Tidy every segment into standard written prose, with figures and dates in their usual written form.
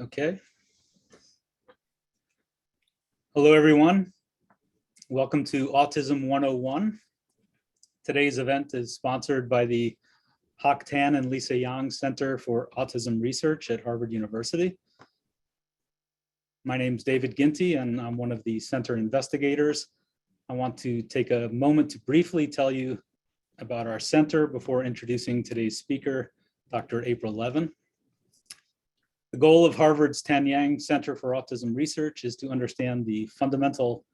Okay. Hello, everyone. Welcome to Autism 101. Today's event is sponsored by the Hock Tan and Lisa Yang Center for Autism Research at Harvard University. My name is David Ginty, and I'm one of the center investigators. I want to take a moment to briefly tell you about our center before introducing today's speaker, Dr. April Levin. The goal of Harvard's Tan Yang Center for Autism Research is to understand the fundamental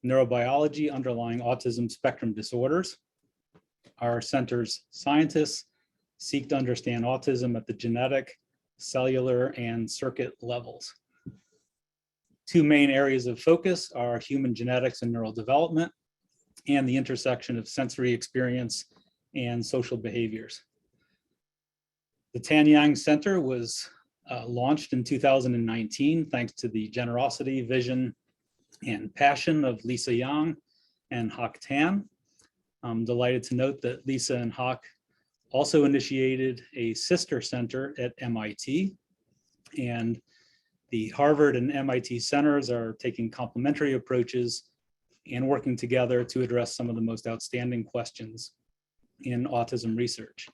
neurobiology underlying autism spectrum disorders. Our center's scientists seek to understand autism at the genetic, cellular, and circuit levels. Two main areas of focus are human genetics and neural development, and the intersection of sensory experience and social behaviors. The Tan Yang Center was launched in 2019 thanks to the generosity, vision, and passion of Lisa Yang and Hock Tan. I'm delighted to note that Lisa and Hock also initiated a sister center at MIT, and the Harvard and MIT centers are taking complementary approaches and working together to address some of the most outstanding questions in autism research.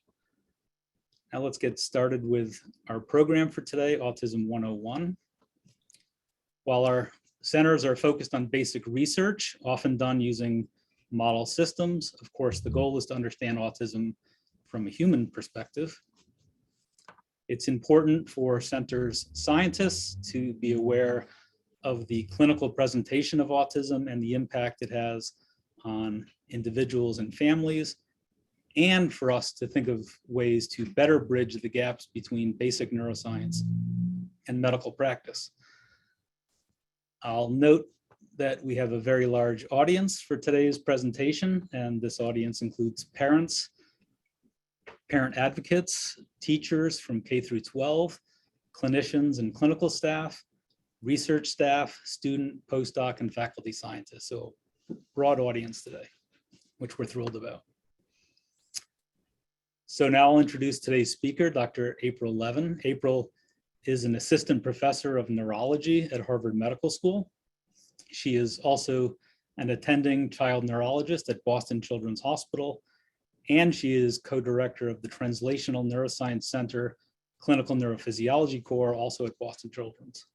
Now let's get started with our program for today, Autism 101. While our centers are focused on basic research, often done using model systems, of course, the goal is to understand autism from a human perspective. It's important for centers scientists to be aware of the clinical presentation of autism and the impact it has on individuals and families, and for us to think of ways to better bridge the gaps between basic neuroscience and medical practice. I'll note that we have a very large audience for today's presentation, and this audience includes parents, parent advocates, teachers from K through 12, clinicians and clinical staff, research staff, student, postdoc, and faculty scientists. So broad audience today, which we're thrilled about. So now I'll introduce today's speaker, Dr. April Levin. April is an assistant professor of neurology at Harvard Medical School. She is also an attending child neurologist at Boston Children's Hospital, and she is co-director of the Translational Neuroscience Center Clinical Neurophysiology Core, also at Boston Children's.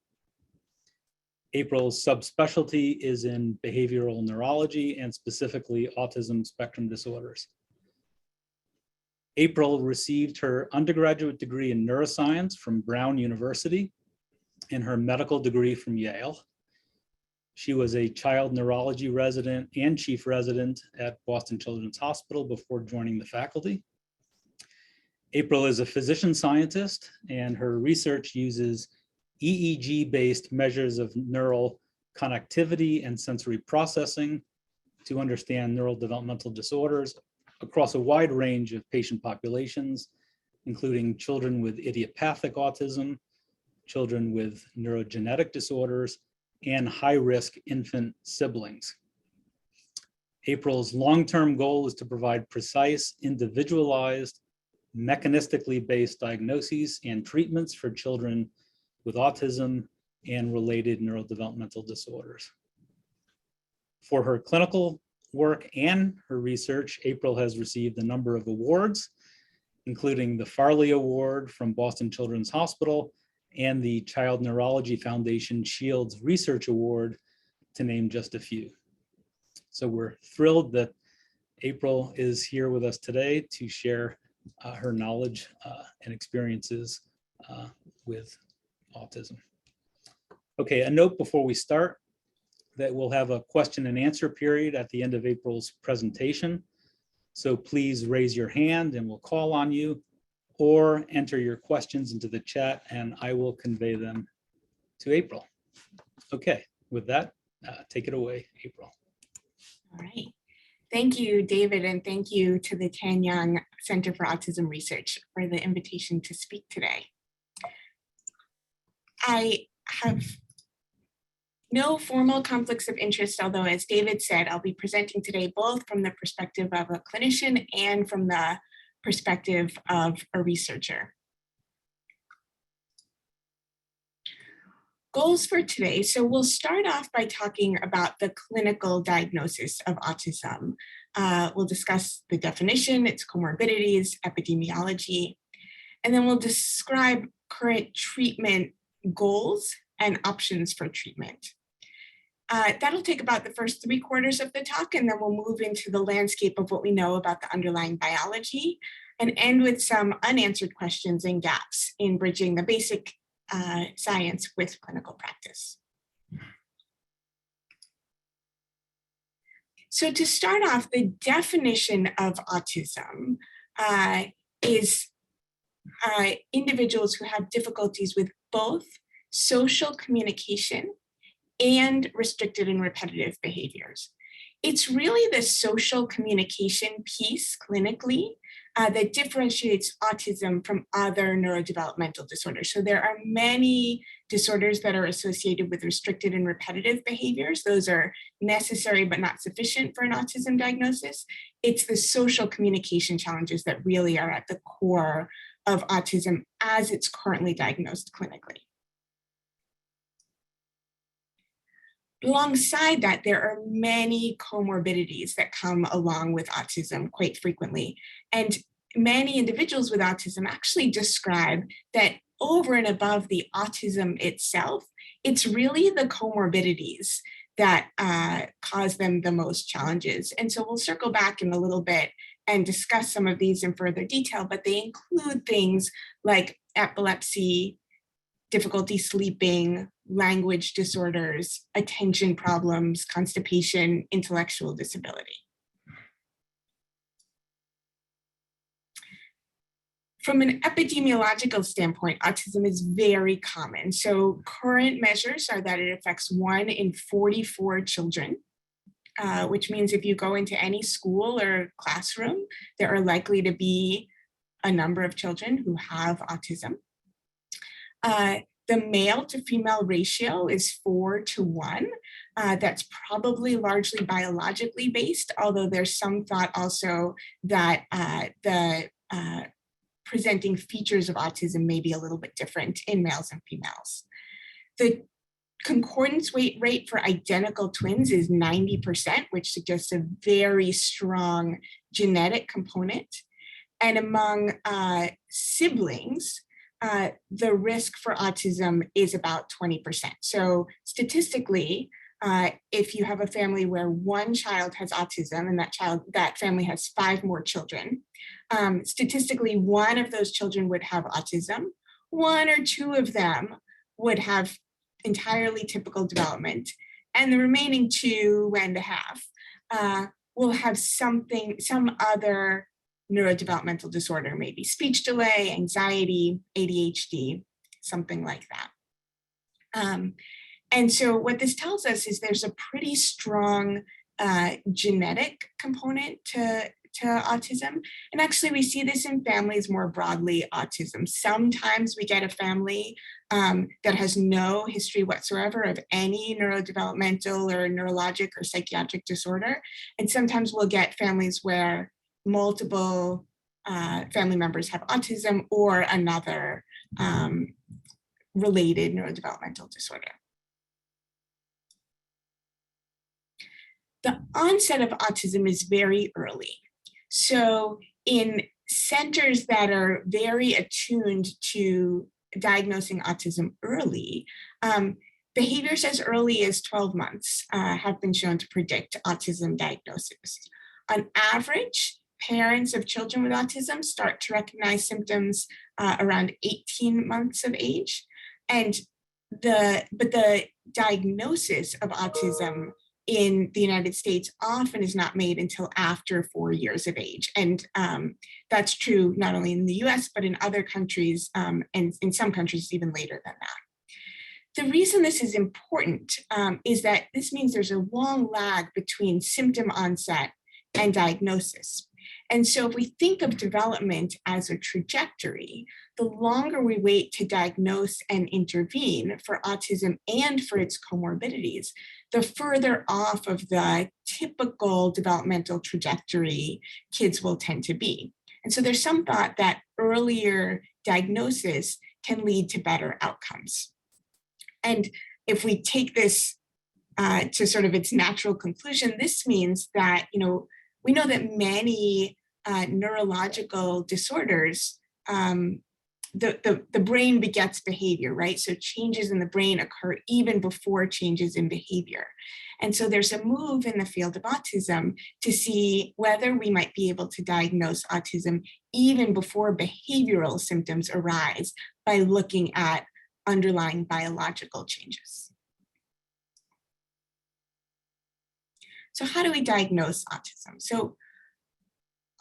April's subspecialty is in behavioral neurology and specifically autism spectrum disorders. April received her undergraduate degree in neuroscience from Brown University and her medical degree from Yale. She was a child neurology resident and chief resident at Boston Children's Hospital before joining the faculty. April is a physician scientist, and her research uses EEG-based measures of neural connectivity and sensory processing to understand neural developmental disorders across a wide range of patient populations, including children with idiopathic autism, children with neurogenetic disorders, and high-risk infant siblings. April's long-term goal is to provide precise, individualized, mechanistically based diagnoses and treatments for children with autism and related neurodevelopmental disorders. For her clinical work and her research, April has received a number of awards, including the Farley Award from Boston Children's Hospital and the Child Neurology Foundation Shields Research Award, to name just a few. So we're thrilled that April is here with us today to share her knowledge and experiences with autism. Okay, a note before we start that we'll have a question and answer period at the end of April's presentation. So please raise your hand and we'll call on you, or enter your questions into the chat and I will convey them to April. Okay, with that, take it away, April. All right. Thank you, David, and thank you to the Tan Yang Center for Autism Research for the invitation to speak today. I have no formal conflicts of interest, although as David said, I'll be presenting today both from the perspective of a clinician and from the perspective of a researcher. Goals for today. So we'll start off by talking about the clinical diagnosis of autism. We'll discuss the definition, its comorbidities, epidemiology, and then we'll describe current treatment goals and options for treatment. That'll take about the first 3/4 of the talk, and then we'll move into the landscape of what we know about the underlying biology and end with some unanswered questions and gaps in bridging the basic science with clinical practice. So to start off, the definition of autism is individuals who have difficulties with both social communication and restricted and repetitive behaviors. It's really the social communication piece clinically that differentiates autism from other neurodevelopmental disorders. So there are many disorders that are associated with restricted and repetitive behaviors. Those are necessary but not sufficient for an autism diagnosis. It's the social communication challenges that really are at the core of autism as it's currently diagnosed clinically. Alongside that, there are many comorbidities that come along with autism quite frequently. And many individuals with autism actually describe that over and above the autism itself, it's really the comorbidities that cause them the most challenges. And so we'll circle back in a little bit and discuss some of these in further detail, but they include things like epilepsy, difficulty sleeping, language disorders, attention problems, constipation, intellectual disability. From an epidemiological standpoint, autism is very common. So current measures are that it affects 1 in 44 children, which means if you go into any school or classroom, there are likely to be a number of children who have autism. The male to female ratio is 4:1. That's probably largely biologically based, although there's some thought also that the presenting features of autism may be a little bit different in males and females. The concordance rate for identical twins is 90%, which suggests a very strong genetic component. And among siblings, the risk for autism is about 20%. So statistically, if you have a family where one child has autism and that family has 5 more children, statistically, one of those children would have autism, 1 or 2 of them would have entirely typical development, and the remaining 2.5 will have some other neurodevelopmental disorder, maybe speech delay, anxiety, ADHD, something like that. And so what this tells us is there's a pretty strong genetic component to autism. And actually we see this in families more broadly, autism. Sometimes we get a family that has no history whatsoever of any neurodevelopmental or neurologic or psychiatric disorder. And sometimes we'll get families where multiple family members have autism or another related neurodevelopmental disorder. The onset of autism is very early. So in centers that are very attuned to diagnosing autism early, behaviors as early as 12 months have been shown to predict autism diagnosis. On average, parents of children with autism start to recognize symptoms around 18 months of age. And the diagnosis of autism in the United States often is not made until after 4 years of age. And that's true not only in the US, but in other countries, and in some countries even later than that. The reason this is important is that this means there's a long lag between symptom onset and diagnosis. And so if we think of development as a trajectory, the longer we wait to diagnose and intervene for autism and for its comorbidities, the further off of the typical developmental trajectory kids will tend to be. And so there's some thought that earlier diagnosis can lead to better outcomes. And if we take this to sort of its natural conclusion, this means that, we know that many neurological disorders, the brain begets behavior, right? So changes in the brain occur even before changes in behavior. And so there's a move in the field of autism to see whether we might be able to diagnose autism even before behavioral symptoms arise by looking at underlying biological changes. So how do we diagnose autism? So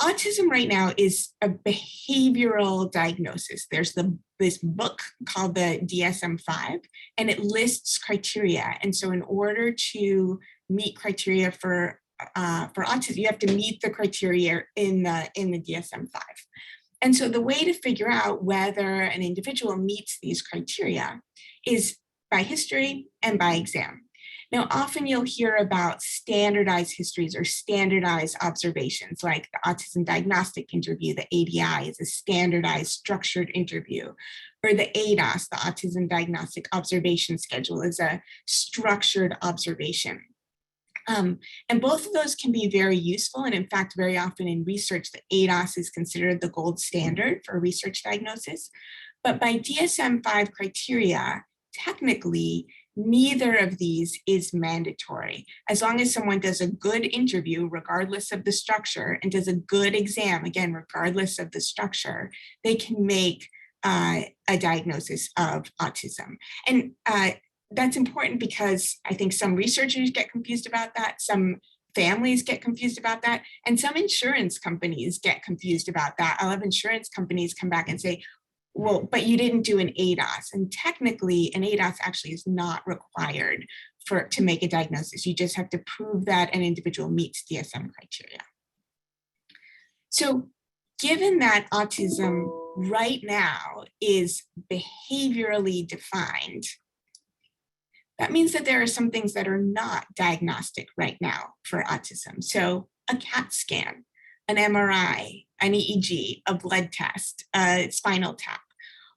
autism right now is a behavioral diagnosis. There's this book called the DSM-5, and it lists criteria. And so in order to meet criteria for autism, you have to meet the criteria in the DSM-5. And so the way to figure out whether an individual meets these criteria is by history and by exam. Now, often you'll hear about standardized histories or standardized observations, like the Autism Diagnostic Interview, the ADI is a standardized structured interview, or the ADOS, the Autism Diagnostic Observation Schedule, is a structured observation. And both of those can be very useful. And in fact, very often in research, the ADOS is considered the gold standard for research diagnosis. But by DSM-5 criteria, technically, neither of these is mandatory. As long as someone does a good interview, regardless of the structure, and does a good exam, again, regardless of the structure, they can make a diagnosis of autism. And that's important because I think some researchers get confused about that, some families get confused about that, and some insurance companies get confused about that. I'll have insurance companies come back and say, well, but you didn't do an ADOS. And technically, an ADOS actually is not required to make a diagnosis. You just have to prove that an individual meets DSM criteria. So given that autism right now is behaviorally defined, that means that there are some things that are not diagnostic right now for autism. So a CAT scan, an MRI, an EEG, a blood test, a spinal tap.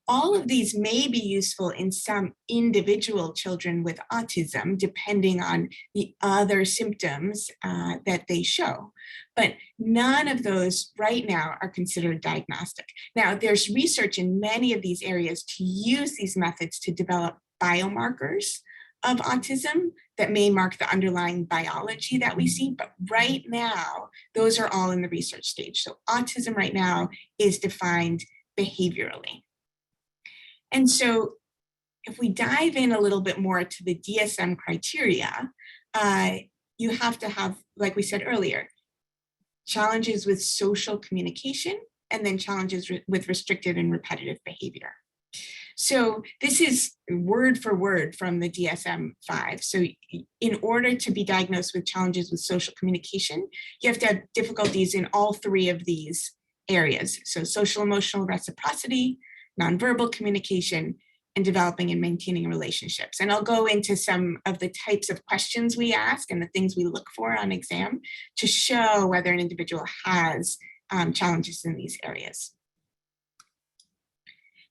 All of these may be useful in some individual children with autism, depending on the other symptoms that they show. But none of those right now are considered diagnostic. Now, there's research in many of these areas to use these methods to develop biomarkers of autism that may mark the underlying biology that we see. But right now, those are all in the research stage. So autism right now is defined behaviorally. And so if we dive in a little bit more to the DSM criteria, you have to have, like we said earlier, challenges with social communication, and then challenges with restricted and repetitive behavior. So this is word for word from the DSM-5. So in order to be diagnosed with challenges with social communication, you have to have difficulties in all three of these areas. So social emotional reciprocity, nonverbal communication, and developing and maintaining relationships. And I'll go into some of the types of questions we ask and the things we look for on exam to show whether an individual has challenges in these areas.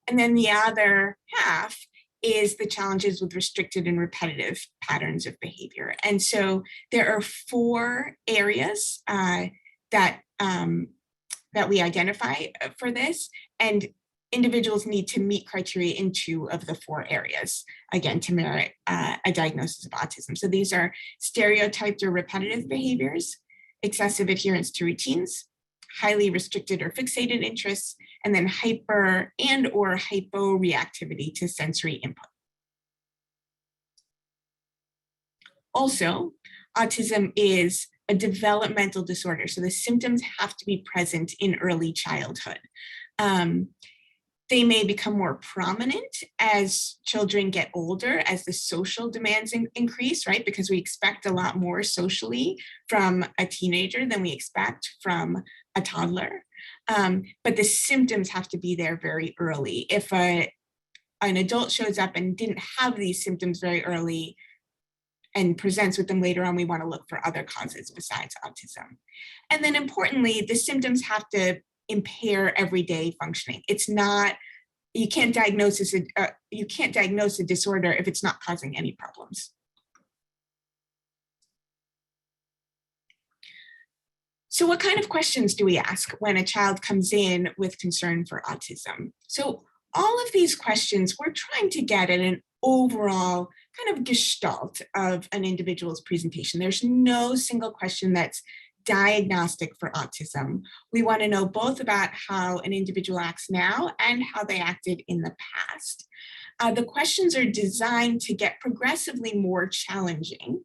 And then the other half is the challenges with restricted and repetitive patterns of behavior. And so there are 4 areas that we identify for this, and individuals need to meet criteria in 2 of the 4 areas, again, to merit a diagnosis of autism. So these are stereotyped or repetitive behaviors, excessive adherence to routines, highly restricted or fixated interests, and then hyper and or hyporeactivity to sensory input. Also, autism is a developmental disorder, so the symptoms have to be present in early childhood. They may become more prominent as children get older, as the social demands increase, right? Because we expect a lot more socially from a teenager than we expect from a toddler. But the symptoms have to be there very early. If an adult shows up and didn't have these symptoms very early and presents with them later on, we want to look for other causes besides autism. And then importantly, the symptoms have to impair everyday functioning. It's not you can't diagnose a disorder if it's not causing any problems. So what kind of questions do we ask when a child comes in with concern for autism? So all of these questions, we're trying to get at an overall kind of gestalt of an individual's presentation. There's no single question that's diagnostic for autism. We want to know both about how an individual acts now and how they acted in the past. The questions are designed to get progressively more challenging.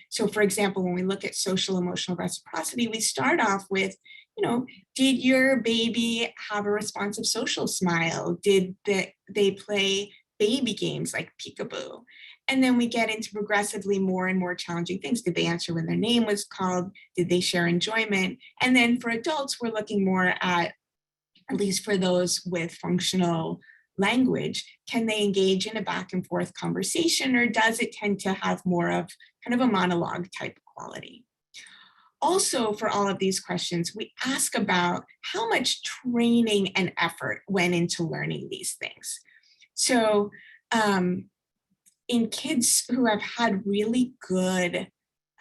So for example, when we look at social emotional reciprocity, we start off with, did your baby have a responsive social smile? Did they play baby games like peekaboo? And then we get into progressively more and more challenging things. Did they answer when their name was called? Did they share enjoyment? And then for adults, we're looking more at least for those with functional language, can they engage in a back and forth conversation, or does it tend to have more of kind of a monologue type quality? Also, for all of these questions, we ask about how much training and effort went into learning these things. So in kids who have had really good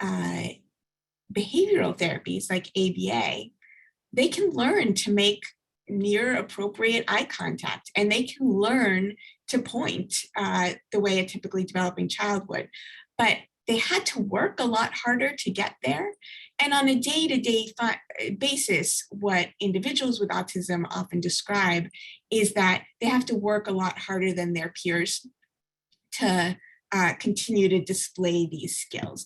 behavioral therapies like ABA, they can learn to make near appropriate eye contact, and they can learn to point the way a typically developing child would. But they had to work a lot harder to get there. And on a day-to-day basis, what individuals with autism often describe is that they have to work a lot harder than their peers to continue to display these skills.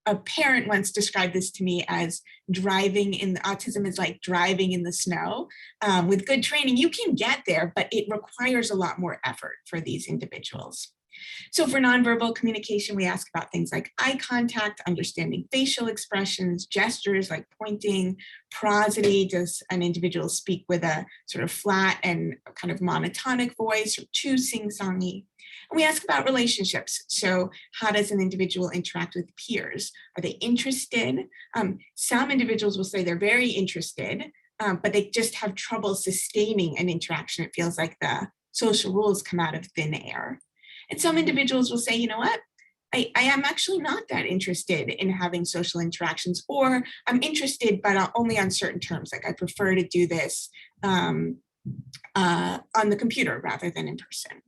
A parent once described this to me as autism is like driving in the snow. With good training, you can get there, but it requires a lot more effort for these individuals. So for nonverbal communication, we ask about things like eye contact, understanding facial expressions, gestures like pointing, prosody. Does an individual speak with a sort of flat and kind of monotonic voice, or too sing-songy? And we ask about relationships. So how does an individual interact with peers? Are they interested? Some individuals will say they're very interested, but they just have trouble sustaining an interaction. It feels like the social rules come out of thin air. And some individuals will say, you know what, I am actually not that interested in having social interactions, or I'm interested, but only on certain terms. Like I prefer to do this on the computer rather than in person.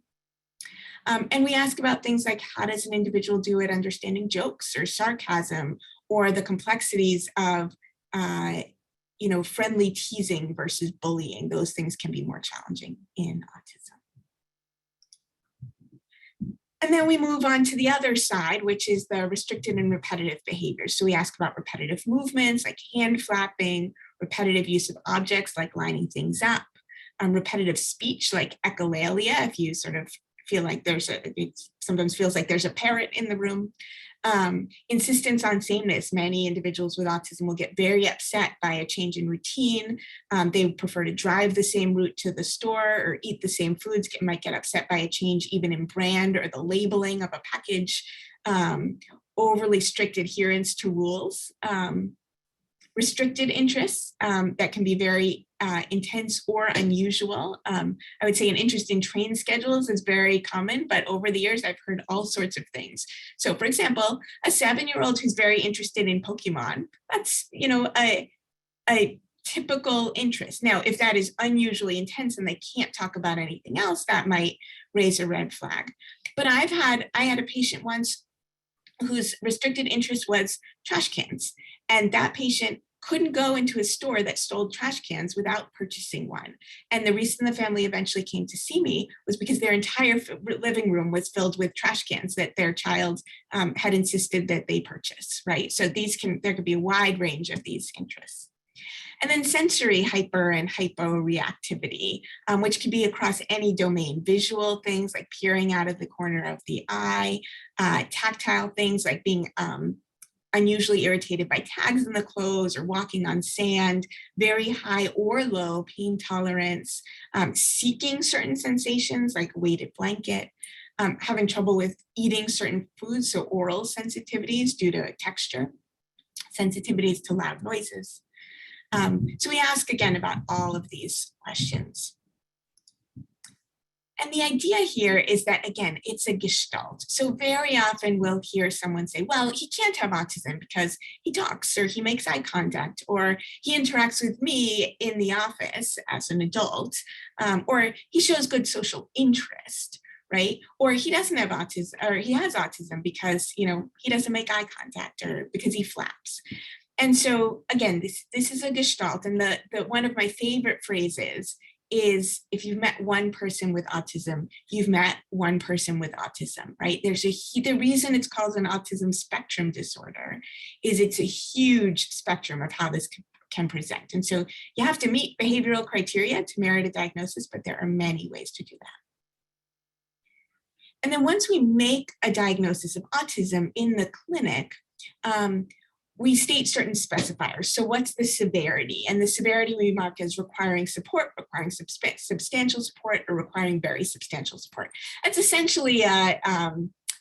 And we ask about things like, how does an individual do at understanding jokes or sarcasm, or the complexities of friendly teasing versus bullying. Those things can be more challenging in autism. And then we move on to the other side, which is the restricted and repetitive behaviors. So we ask about repetitive movements like hand flapping, repetitive use of objects like lining things up, repetitive speech like echolalia, if you sort of feel like it sometimes feels like there's a parrot in the room. Insistence on sameness. Many individuals with autism will get very upset by a change in routine. They prefer to drive the same route to the store or eat the same foods, might get upset by a change even in brand or the labeling of a package. Overly strict adherence to rules. Restricted interests that can be very intense or unusual. I would say an interest in train schedules is very common, but over the years, I've heard all sorts of things. So for example, a 7-year-old who's very interested in Pokemon, that's, a typical interest. Now, if that is unusually intense and they can't talk about anything else, that might raise a red flag. But I had a patient once whose restricted interest was trash cans. And that patient couldn't go into a store that sold trash cans without purchasing one. And the reason the family eventually came to see me was because their entire living room was filled with trash cans that their child had insisted that they purchase, right? So there could be a wide range of these interests. And then sensory hyper and hyporeactivity, which can be across any domain. Visual things like peering out of the corner of the eye, tactile things like being unusually irritated by tags in the clothes or walking on sand, very high or low pain tolerance, seeking certain sensations like a weighted blanket, having trouble with eating certain foods, so oral sensitivities due to texture, sensitivities to loud noises. So we ask again about all of these questions. And the idea here is that, again, it's a gestalt. So very often we'll hear someone say, well, he can't have autism because he talks or he makes eye contact or he interacts with me in the office as an adult, or he shows good social interest, right? Or he doesn't have autism, or he has autism because, he doesn't make eye contact or because he flaps. And so again, this is a gestalt. And the one of my favorite phrases is, if you've met one person with autism, you've met one person with autism, right? The reason it's called an autism spectrum disorder is it's a huge spectrum of how this can present. And so you have to meet behavioral criteria to merit a diagnosis, but there are many ways to do that. And then once we make a diagnosis of autism in the clinic, we state certain specifiers. So what's the severity? And the severity we mark as requiring support, requiring substantial support, or requiring very substantial support. That's essentially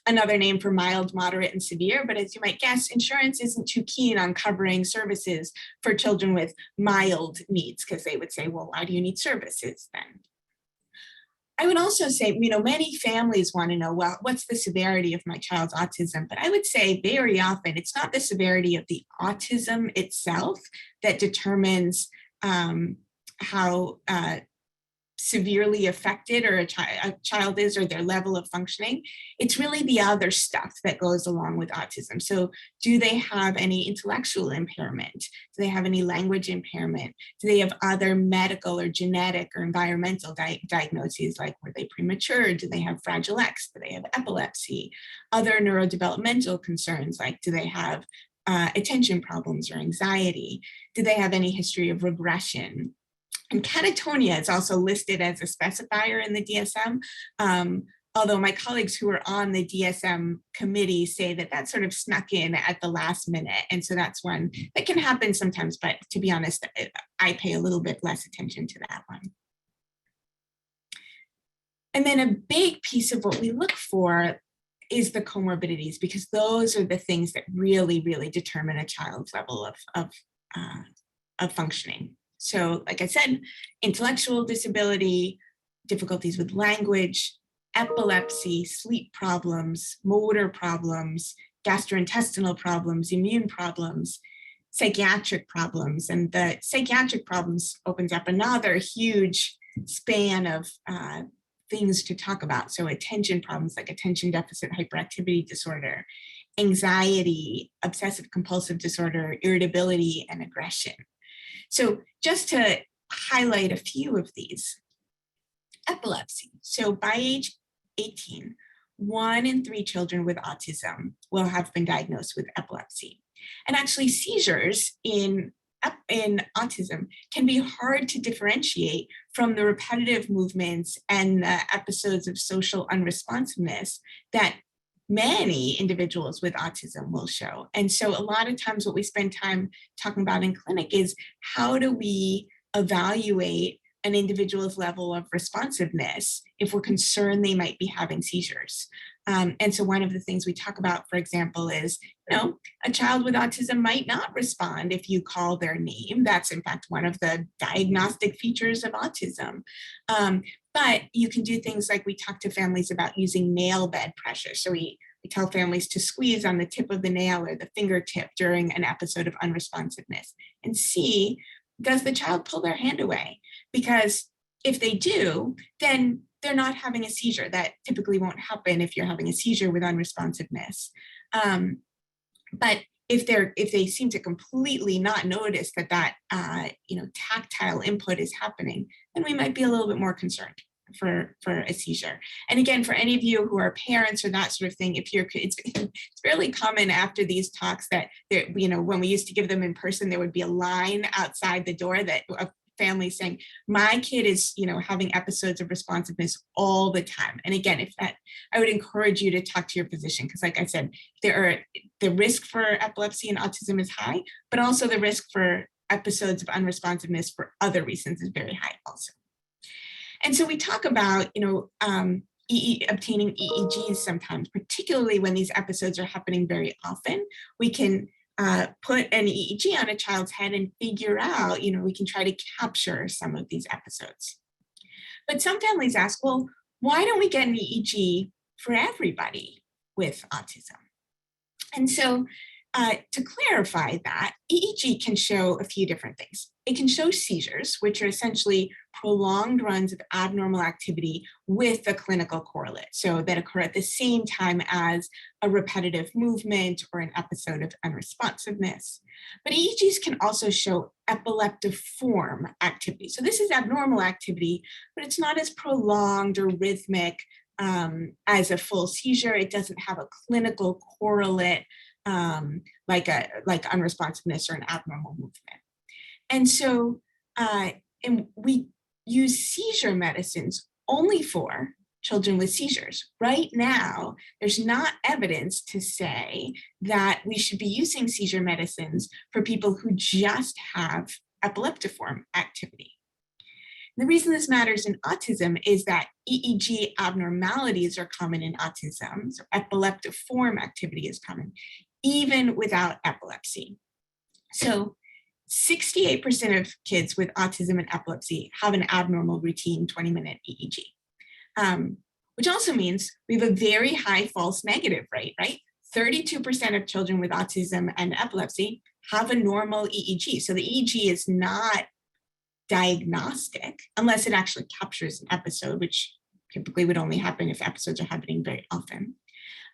another name for mild, moderate, and severe. But as you might guess, insurance isn't too keen on covering services for children with mild needs, because they would say, well, why do you need services then? I would also say, many families want to know, well, what's the severity of my child's autism? But I would say very often it's not the severity of the autism itself that determines how severely affected or a child is, or their level of functioning. It's really the other stuff that goes along with autism. So do they have any intellectual impairment? Do they have any language impairment? Do they have other medical or genetic or environmental diagnoses, like were they premature? Do they have Fragile X? Do they have epilepsy? Other neurodevelopmental concerns, like do they have attention problems or anxiety? Do they have any history of regression? And catatonia is also listed as a specifier in the DSM, although my colleagues who are on the DSM committee say that that sort of snuck in at the last minute. And so that's one that can happen sometimes, but to be honest, I pay a little bit less attention to that one. And then a big piece of what we look for is the comorbidities, because those are the things that really, really determine a child's level of functioning. So like I said, intellectual disability, difficulties with language, epilepsy, sleep problems, motor problems, gastrointestinal problems, immune problems, psychiatric problems. And the psychiatric problems opens up another huge span of things to talk about. So attention problems like attention deficit hyperactivity disorder, anxiety, obsessive compulsive disorder, irritability, and aggression. So just to highlight a few of these, epilepsy. So by age 18, 1 in 3 children with autism will have been diagnosed with epilepsy. And actually seizures in autism can be hard to differentiate from the repetitive movements and the episodes of social unresponsiveness that many individuals with autism will show. And so a lot of times what we spend time talking about in clinic is how do we evaluate an individual's level of responsiveness if we're concerned they might be having seizures. And so one of the things we talk about, for example, is, a child with autism might not respond if you call their name. That's in fact one of the diagnostic features of autism. But you can do things like we talk to families about using nail bed pressure. So we tell families to squeeze on the tip of the nail or the fingertip during an episode of unresponsiveness and see, does the child pull their hand away? Because if they do, then they're not having a seizure. That typically won't happen if you're having a seizure with unresponsiveness. But if they seem to completely not notice that tactile input is happening, then we might be a little bit more concerned for a seizure. And again, for any of you who are parents or that sort of thing, it's fairly common after these talks that when we used to give them in person, there would be a line outside the door of families saying, my kid is having episodes of responsiveness all the time. And again, I would encourage you to talk to your physician, because like I said, the risk for epilepsy and autism is high, but also the risk for episodes of unresponsiveness for other reasons is very high also. And so we talk about obtaining EEGs sometimes, particularly when these episodes are happening very often. We can put an EEG on a child's head and figure out, we can try to capture some of these episodes. But some families ask, well, why don't we get an EEG for everybody with autism? And so to clarify that, EEG can show a few different things. It can show seizures, which are essentially prolonged runs of abnormal activity with a clinical correlate, so that occur at the same time as a repetitive movement or an episode of unresponsiveness. But EEGs can also show epileptiform activity. So this is abnormal activity, but it's not as prolonged or rhythmic as a full seizure. It doesn't have a clinical correlate like unresponsiveness or an abnormal movement. And so and we use seizure medicines only for children with seizures. Right now, there's not evidence to say that we should be using seizure medicines for people who just have epileptiform activity. The reason this matters in autism is that EEG abnormalities are common in autism, so epileptiform activity is common, even without epilepsy. So 68% of kids with autism and epilepsy have an abnormal routine 20-minute EEG, which also means we have a very high false negative rate, right? 32% of children with autism and epilepsy have a normal EEG. So the EEG is not diagnostic unless it actually captures an episode, which typically would only happen if episodes are happening very often.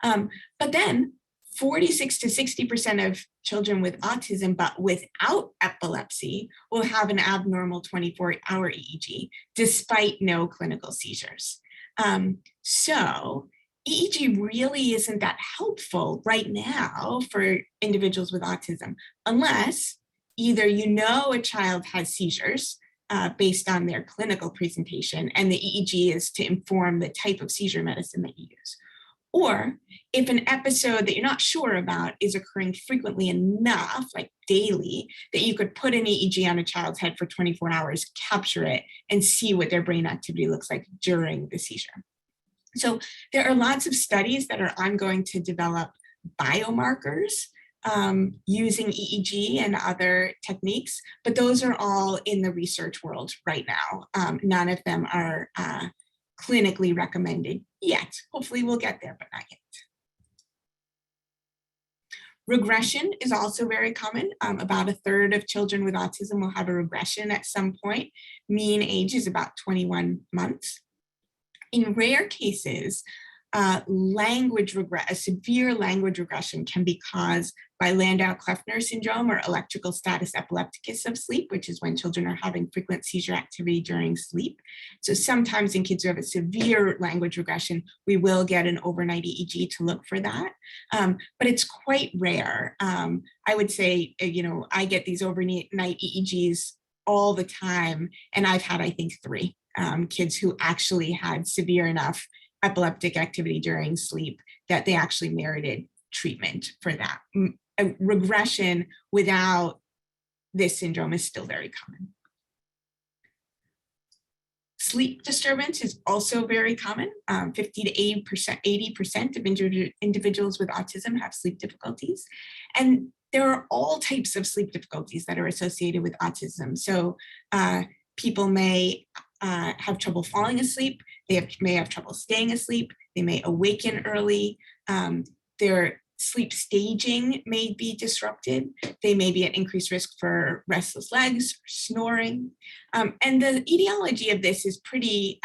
But then 46 to 60% of children with autism, but without epilepsy, will have an abnormal 24-hour EEG, despite no clinical seizures. So EEG really isn't that helpful right now for individuals with autism, unless either you know a child has seizures based on their clinical presentation, and the EEG is to inform the type of seizure medicine that you use. Or if an episode that you're not sure about is occurring frequently enough, like daily, that you could put an EEG on a child's head for 24 hours, capture it, and see what their brain activity looks like during the seizure. So there are lots of studies that are ongoing to develop biomarkers using EEG and other techniques, but those are all in the research world right now. None of them are clinically recommended yet. Hopefully we'll get there, but not yet. Regression is also very common. About a third of children with autism will have a regression at some point. Mean age is about 21 months. In rare cases, a severe language regression can be caused by Landau-Kleffner syndrome or electrical status epilepticus of sleep, which is when children are having frequent seizure activity during sleep. So sometimes in kids who have a severe language regression, we will get an overnight EEG to look for that, but it's quite rare. I would say, I get these overnight EEGs all the time, and I've had, I think, 3 kids who actually had severe enough epileptic activity during sleep that they actually merited treatment for that. A regression without this syndrome is still very common. Sleep disturbance is also very common. 50 to 80% of individuals with autism have sleep difficulties. And there are all types of sleep difficulties that are associated with autism. So people may have trouble falling asleep. They may have trouble staying asleep. They may awaken early. Their sleep staging may be disrupted. They may be at increased risk for restless legs, or snoring. And the etiology of this is pretty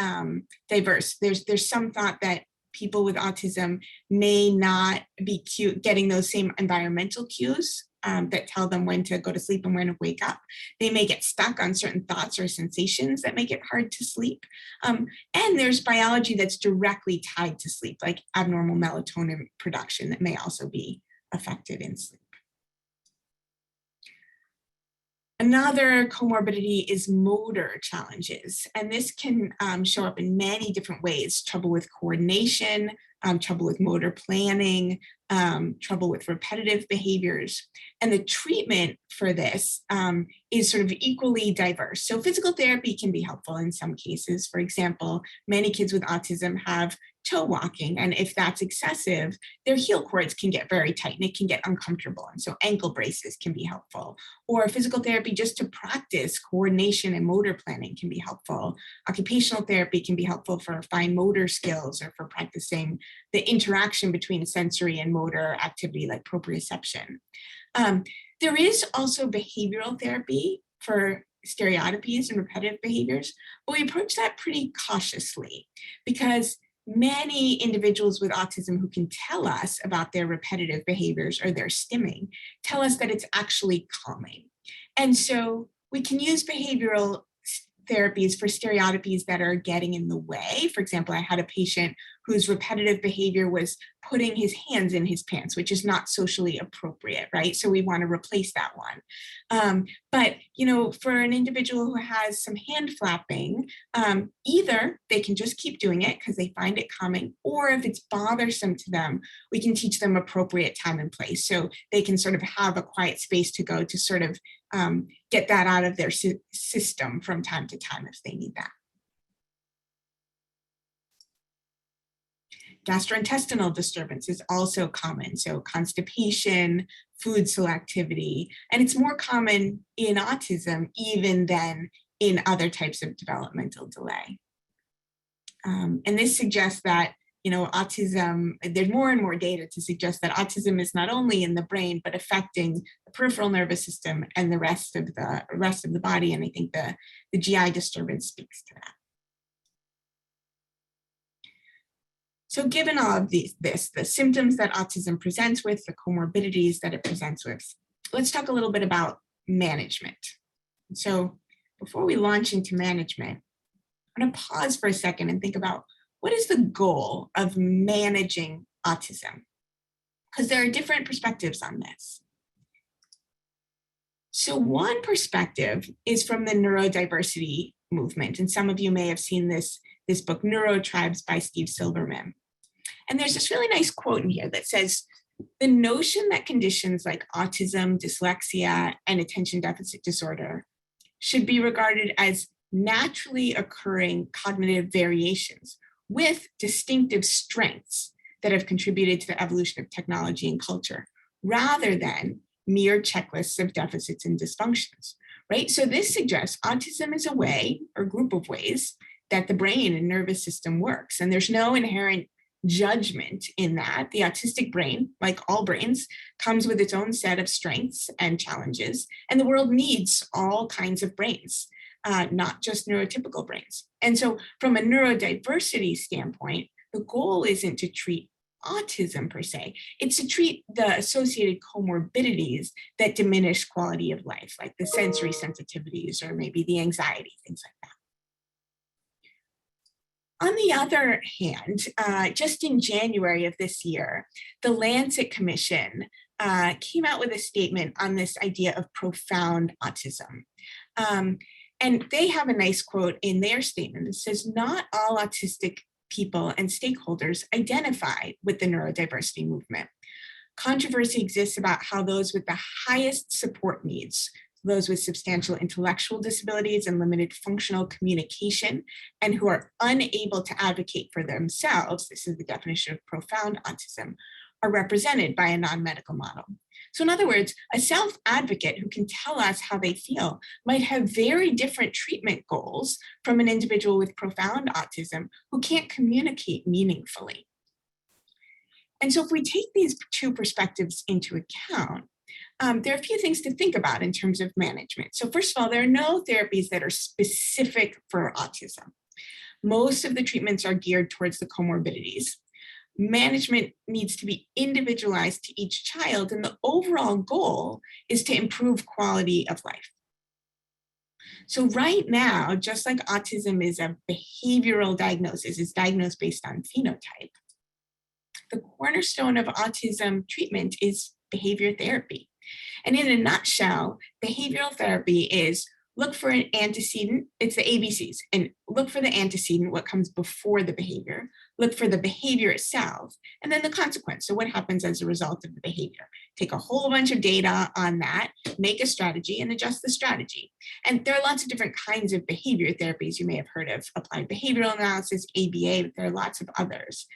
diverse. There's some thought that people with autism may not be getting those same environmental cues that tell them when to go to sleep and when to wake up. They may get stuck on certain thoughts or sensations that make it hard to sleep. And there's biology that's directly tied to sleep, like abnormal melatonin production that may also be affected in sleep. Another comorbidity is motor challenges, and this can show up in many different ways: trouble with coordination, trouble with motor planning, trouble with repetitive behaviors. And the treatment for this is sort of equally diverse. So physical therapy can be helpful in some cases. For example, many kids with autism have toe walking. And if that's excessive, their heel cords can get very tight and it can get uncomfortable. And so ankle braces can be helpful. Or physical therapy just to practice coordination and motor planning can be helpful. Occupational therapy can be helpful for fine motor skills or for practicing the interaction between sensory and motor activity like proprioception. There is also behavioral therapy for stereotypies and repetitive behaviors, but we approach that pretty cautiously because many individuals with autism who can tell us about their repetitive behaviors or their stimming tell us that it's actually calming. And so we can use behavioral therapies for stereotypies that are getting in the way. For example, I had a patient whose repetitive behavior was putting his hands in his pants, which is not socially appropriate, right? So we want to replace that one. But for an individual who has some hand flapping, either they can just keep doing it because they find it calming, or if it's bothersome to them, we can teach them appropriate time and place. So they can sort of have a quiet space to go to sort of get that out of their system from time to time if they need that. Gastrointestinal disturbance is also common, so constipation, food selectivity, and it's more common in autism even than in other types of developmental delay. And this suggests that autism, there's more and more data to suggest that autism is not only in the brain, but affecting the peripheral nervous system and the rest of the body. And I think the GI disturbance speaks to that. So given all of the symptoms that autism presents with, the comorbidities that it presents with, let's talk a little bit about management. So before we launch into management, I'm going to pause for a second and think about what is the goal of managing autism? Because there are different perspectives on this. So one perspective is from the neurodiversity movement. And some of you may have seen this book, Neurotribes by Steve Silverman. And there's this really nice quote in here that says, the notion that conditions like autism, dyslexia, and attention deficit disorder should be regarded as naturally occurring cognitive variations with distinctive strengths that have contributed to the evolution of technology and culture, rather than mere checklists of deficits and dysfunctions, right? So this suggests autism is a way or group of ways that the brain and nervous system works. And there's no inherent judgment in that. The autistic brain, like all brains, comes with its own set of strengths and challenges. And the world needs all kinds of brains, not just neurotypical brains. And so from a neurodiversity standpoint, the goal isn't to treat autism per se, it's to treat the associated comorbidities that diminish quality of life, like the sensory sensitivities or maybe the anxiety, things like that. On the other hand, just in January of this year, the Lancet Commission came out with a statement on this idea of profound autism. And they have a nice quote in their statement that says, not all autistic people and stakeholders identify with the neurodiversity movement. Controversy exists about how those with the highest support needs, those with substantial intellectual disabilities and limited functional communication, and who are unable to advocate for themselves, this is the definition of profound autism, are represented by a non-medical model. So in other words, a self-advocate who can tell us how they feel might have very different treatment goals from an individual with profound autism who can't communicate meaningfully. And so if we take these two perspectives into account, there are a few things to think about in terms of management. So first of all, there are no therapies that are specific for autism. Most of the treatments are geared towards the comorbidities. Management needs to be individualized to each child, and the overall goal is to improve quality of life. So right now, just like autism is a behavioral diagnosis, it's diagnosed based on phenotype, the cornerstone of autism treatment is behavior therapy. And in a nutshell, behavioral therapy is look for an antecedent, it's the ABCs, and look for the antecedent, what comes before the behavior. look for the behavior itself, and then the consequence. So what happens as a result of the behavior? Take a whole bunch of data on that, make a strategy, and adjust the strategy. And there are lots of different kinds of behavior therapies. You may have heard of applied behavioral analysis, ABA, but there are lots of others.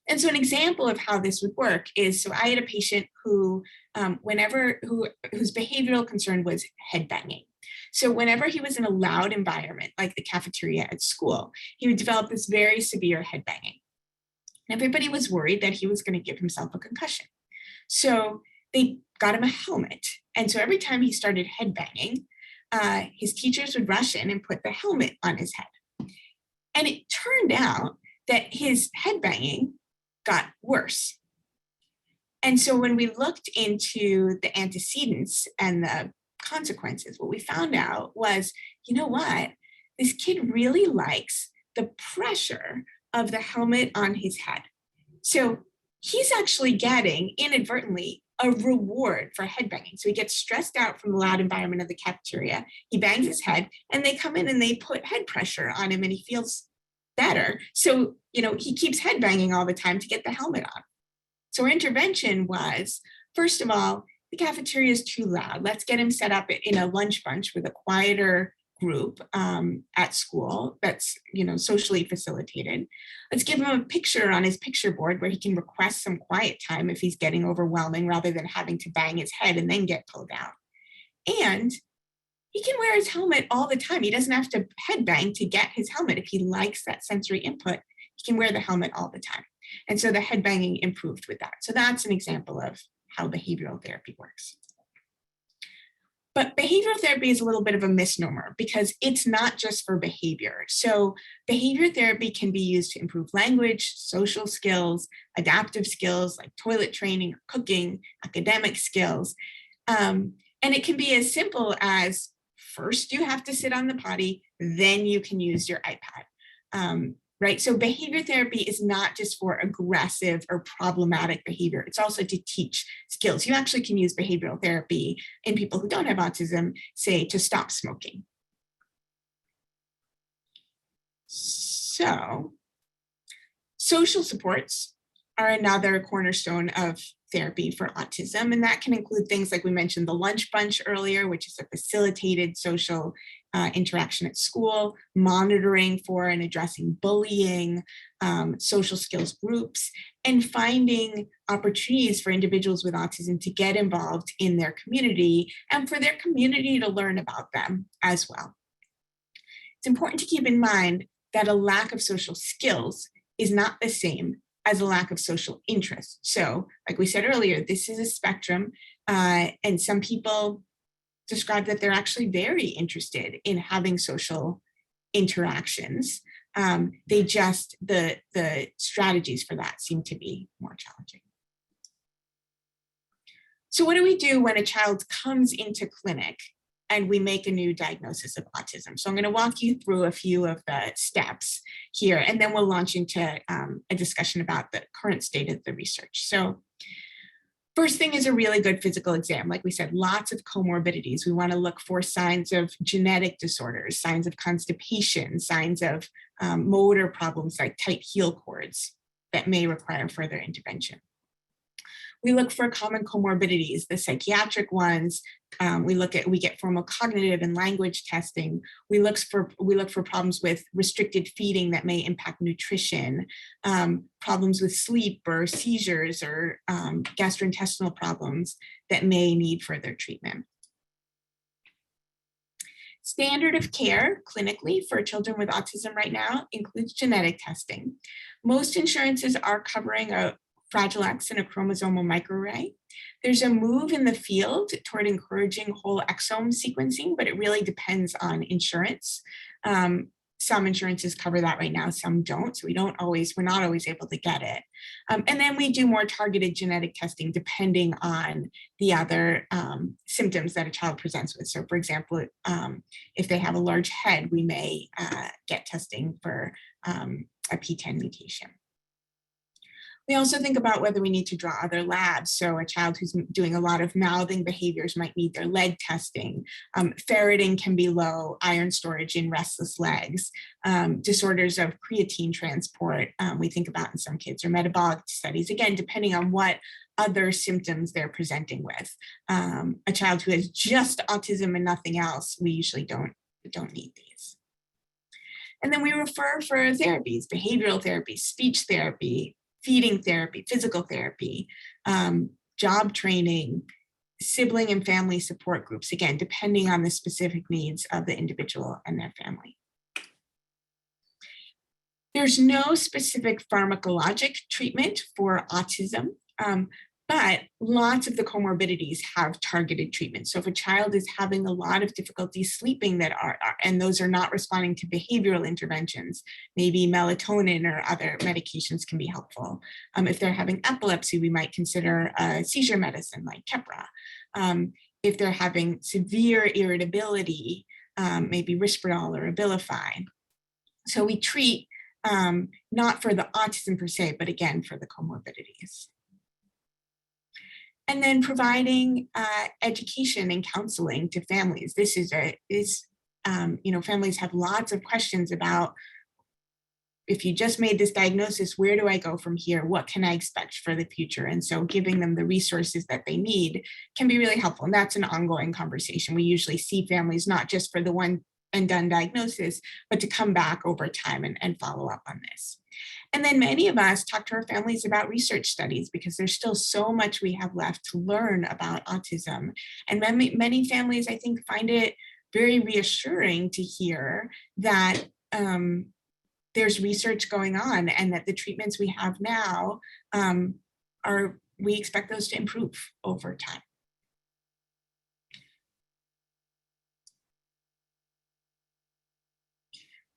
And so an example of how this would work is, so I had a patient who, whose behavioral concern was headbanging. So whenever he was in a loud environment, like the cafeteria at school, he would develop this very severe headbanging. Everybody was worried that he was going to give himself a concussion. So they got him a helmet. And so every time he started headbanging, his teachers would rush in and put the helmet on his head. And it turned out that his headbanging got worse. And so when we looked into the antecedents and the consequences, what we found out was, you know what? This kid really likes the pressure of the helmet on his head. So he's actually getting inadvertently a reward for headbanging. So he gets stressed out from the loud environment of the cafeteria. He bangs his head and they come in and they put head pressure on him and he feels better. So, he keeps headbanging all the time to get the helmet on. So our intervention was, first of all, the cafeteria is too loud. Let's get him set up in a lunch bunch with a quieter group at school that's socially facilitated. Let's give him a picture on his picture board where he can request some quiet time if he's getting overwhelming, rather than having to bang his head and then get pulled out. And he can wear his helmet all the time. He doesn't have to headbang to get his helmet. If he likes that sensory input, he can wear the helmet all the time. And so the headbanging improved with that. So that's an example of how behavioral therapy works. But behavioral therapy is a little bit of a misnomer because it's not just for behavior. So behavior therapy can be used to improve language, social skills, adaptive skills like toilet training, cooking, academic skills. And it can be as simple as, first you have to sit on the potty, then you can use your iPad. Right? So behavior therapy is not just for aggressive or problematic behavior. It's also to teach skills. You actually can use behavioral therapy in people who don't have autism, say, to stop smoking. So social supports are another cornerstone of therapy for autism, and that can include things like we mentioned the lunch bunch earlier, which is a facilitated social interaction at school, monitoring for and addressing bullying, social skills groups, and finding opportunities for individuals with autism to get involved in their community and for their community to learn about them as well. It's important to keep in mind that a lack of social skills is not the same as a lack of social interest. So, like we said earlier, this is a spectrum, and some people describe that they're actually very interested in having social interactions. The strategies for that seem to be more challenging. So what do we do when a child comes into clinic and we make a new diagnosis of autism? So I'm going to walk you through a few of the steps here, and then we'll launch into a discussion about the current state of the research. So first thing is a really good physical exam. Like we said, lots of comorbidities. We want to look for signs of genetic disorders, signs of constipation, signs of motor problems like tight heel cords that may require further intervention. We look for common comorbidities, the psychiatric ones. We get formal cognitive and language testing. We look for problems with restricted feeding that may impact nutrition, problems with sleep or seizures or gastrointestinal problems that may need further treatment. Standard of care clinically for children with autism right now includes genetic testing. Most insurances are covering a Fragile X and a chromosomal microarray. There's a move in the field toward encouraging whole exome sequencing, but it really depends on insurance. Some insurances cover that right now, some don't, so we're not always able to get it. And then we do more targeted genetic testing depending on the other symptoms that a child presents with. So for example, if they have a large head, we may get testing for a P10 mutation. We also think about whether we need to draw other labs. So a child who's doing a lot of mouthing behaviors might need their leg testing. Ferritin can be low, iron storage in restless legs. Disorders of creatine transport, we think about in some kids, or metabolic studies, again, depending on what other symptoms they're presenting with. A child who has just autism and nothing else, we usually don't need these. And then we refer for therapies, behavioral therapy, speech therapy, feeding therapy, physical therapy, job training, sibling and family support groups, again, depending on the specific needs of the individual and their family. There's no specific pharmacologic treatment for autism, but lots of the comorbidities have targeted treatment. So if a child is having a lot of difficulty sleeping and those are not responding to behavioral interventions, maybe melatonin or other medications can be helpful. If they're having epilepsy, we might consider a seizure medicine like Keppra. If they're having severe irritability, maybe Risperdal or Abilify. So we treat not for the autism per se, but again, for the comorbidities. And then providing education and counseling to families. This is families have lots of questions about, if you just made this diagnosis, where do I go from here? What can I expect for the future? And so giving them the resources that they need can be really helpful. And that's an ongoing conversation. We usually see families not just for the one and done diagnosis, but to come back over time and follow up on this. And then many of us talk to our families about research studies because there's still so much we have left to learn about autism. And many families, I think, find it very reassuring to hear that there's research going on and that the treatments we have now we expect those to improve over time.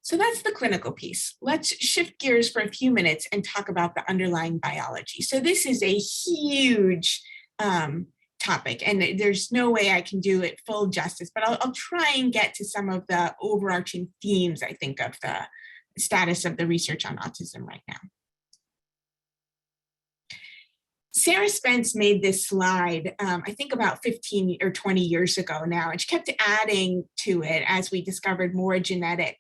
So that's the clinical piece. Let's shift gears for a few minutes and talk about the underlying biology. So this is a huge topic, and there's no way I can do it full justice, but I'll try and get to some of the overarching themes, I think, of the status of the research on autism right now. Sarah Spence made this slide, I think about 15 or 20 years ago now, and she kept adding to it as we discovered more genetic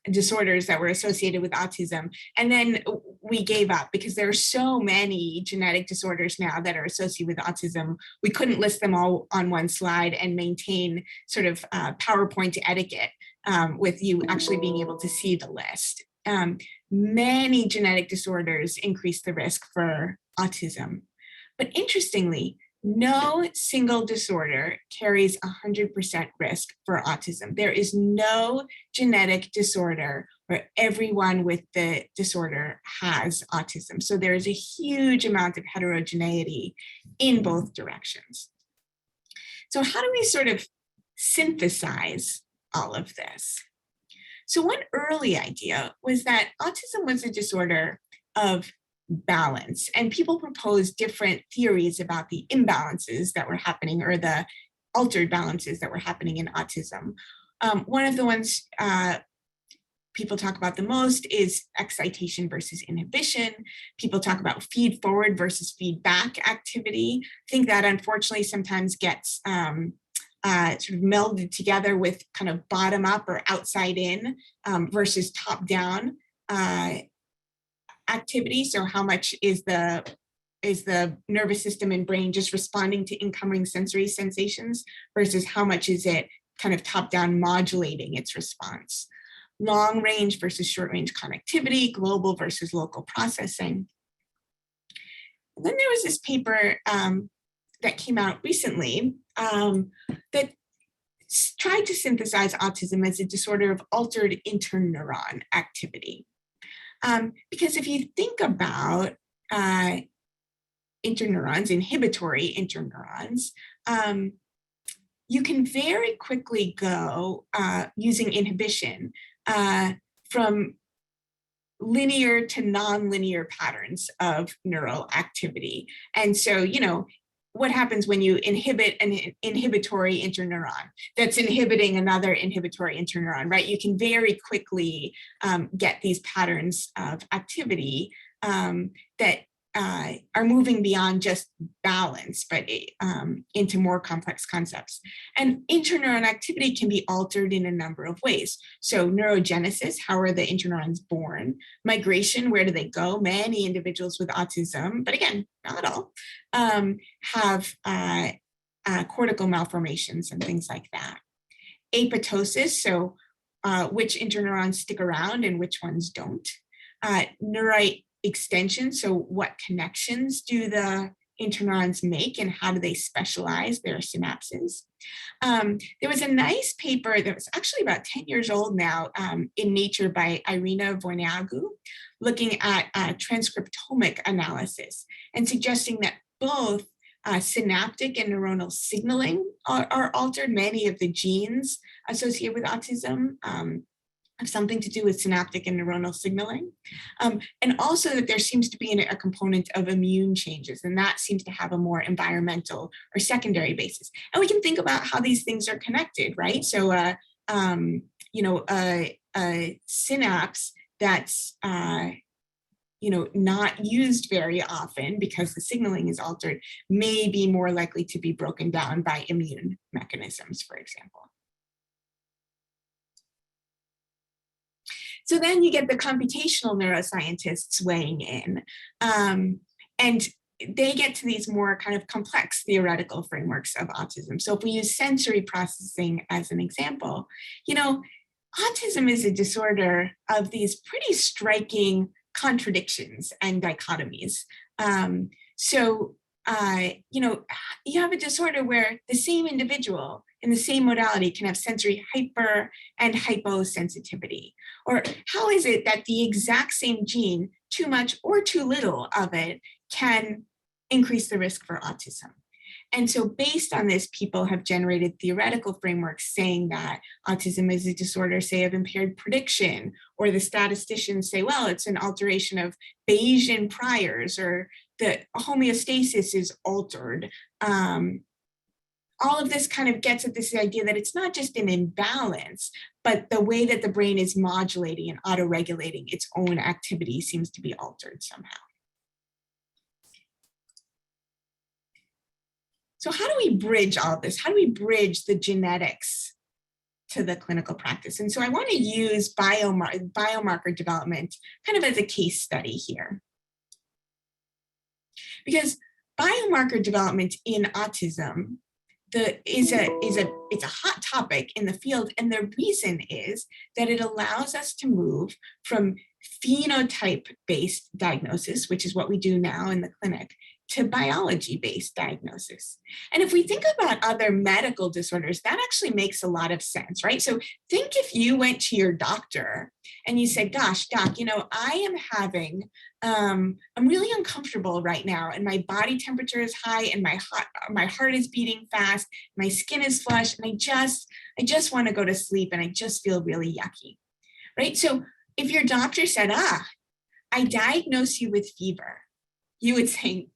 disorders that were associated with autism. And then we gave up because there are so many genetic disorders now that are associated with autism. We couldn't list them all on one slide and maintain sort of PowerPoint etiquette with you actually being able to see the list. Many genetic disorders increase the risk for autism. But interestingly, no single disorder carries 100% risk for autism. There is no genetic disorder where everyone with the disorder has autism. So there is a huge amount of heterogeneity in both directions. So how do we sort of synthesize all of this? So one early idea was that autism was a disorder of balance, and people proposed different theories about the imbalances that were happening or the altered balances that were happening in autism. One of the ones people talk about the most is excitation versus inhibition. People talk about feed forward versus feedback activity. I think that unfortunately sometimes gets sort of melded together with kind of bottom up or outside in versus top down activity. So how much is the nervous system and brain just responding to incoming sensory sensations versus how much is it kind of top down modulating its response? Long range versus short range connectivity, global versus local processing. And then there was this paper that came out recently that tried to synthesize autism as a disorder of altered interneuron activity. Because if you think about interneurons, inhibitory interneurons, you can very quickly go using inhibition from linear to nonlinear patterns of neural activity. And so, what happens when you inhibit an inhibitory interneuron that's inhibiting another inhibitory interneuron, right? You can very quickly get these patterns of activity that are moving beyond just balance, but into more complex concepts. And interneuron activity can be altered in a number of ways. So neurogenesis, how are the interneurons born? Migration, where do they go? Many individuals with autism, but again, not all, have cortical malformations and things like that. Apoptosis, so which interneurons stick around and which ones don't. Neurite extension, so what connections do the interneurons make and how do they specialize their synapses? There was a nice paper that was actually about 10 years old now in Nature by Irina Voineagu, looking at transcriptomic analysis and suggesting that both synaptic and neuronal signaling are altered. Many of the genes associated with autism have something to do with synaptic and neuronal signaling. And also that there seems to be a component of immune changes, and that seems to have a more environmental or secondary basis. And we can think about how these things are connected, right? So, a synapse that's not used very often because the signaling is altered may be more likely to be broken down by immune mechanisms, for example. So then you get the computational neuroscientists weighing in, and they get to these more kind of complex theoretical frameworks of autism. So if we use sensory processing as an example, autism is a disorder of these pretty striking contradictions and dichotomies. You have a disorder where the same individual in the same modality can have sensory hyper and hyposensitivity. Or how is it that the exact same gene, too much or too little of it, can increase the risk for autism? And so based on this, people have generated theoretical frameworks saying that autism is a disorder, say, of impaired prediction, or the statisticians say, well, it's an alteration of Bayesian priors, or the homeostasis is altered. All of this kind of gets at this idea that it's not just an imbalance, but the way that the brain is modulating and auto-regulating its own activity seems to be altered somehow. So how do we bridge all of this? How do we bridge the genetics to the clinical practice? And so I want to use biomarker development kind of as a case study here. Because biomarker development in autism it's a hot topic in the field, and the reason is that it allows us to move from phenotype-based diagnosis, which is what we do now in the clinic, to biology-based diagnosis. And if we think about other medical disorders, that actually makes a lot of sense, right? So think if you went to your doctor and you said, gosh, doc, I am having, I'm really uncomfortable right now, and my body temperature is high, and my heart is beating fast, my skin is flushed, and I just want to go to sleep, and I just feel really yucky, right? So if your doctor said, I diagnose you with fever, you would say,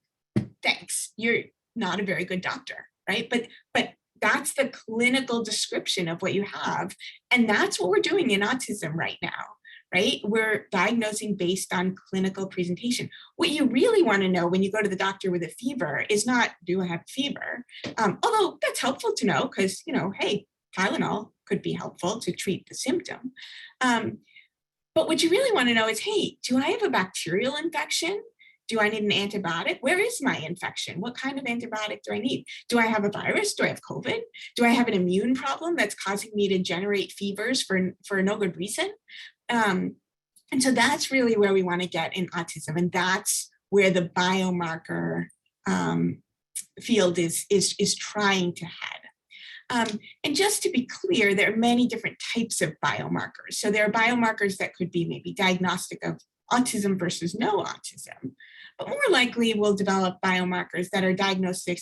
thanks, you're not a very good doctor, right? But that's the clinical description of what you have. And that's what we're doing in autism right now, right? We're diagnosing based on clinical presentation. What you really want to know when you go to the doctor with a fever is not, do I have fever? Although that's helpful to know because, hey, Tylenol could be helpful to treat the symptom. But what you really want to know is, hey, do I have a bacterial infection? Do I need an antibiotic? Where is my infection? What kind of antibiotic do I need? Do I have a virus? Do I have COVID? Do I have an immune problem that's causing me to generate fevers for no good reason? And so that's really where we want to get in autism. And that's where the biomarker field is trying to head. And just to be clear, there are many different types of biomarkers. So there are biomarkers that could be maybe diagnostic of autism versus no autism, but more likely we'll develop biomarkers that are diagnostic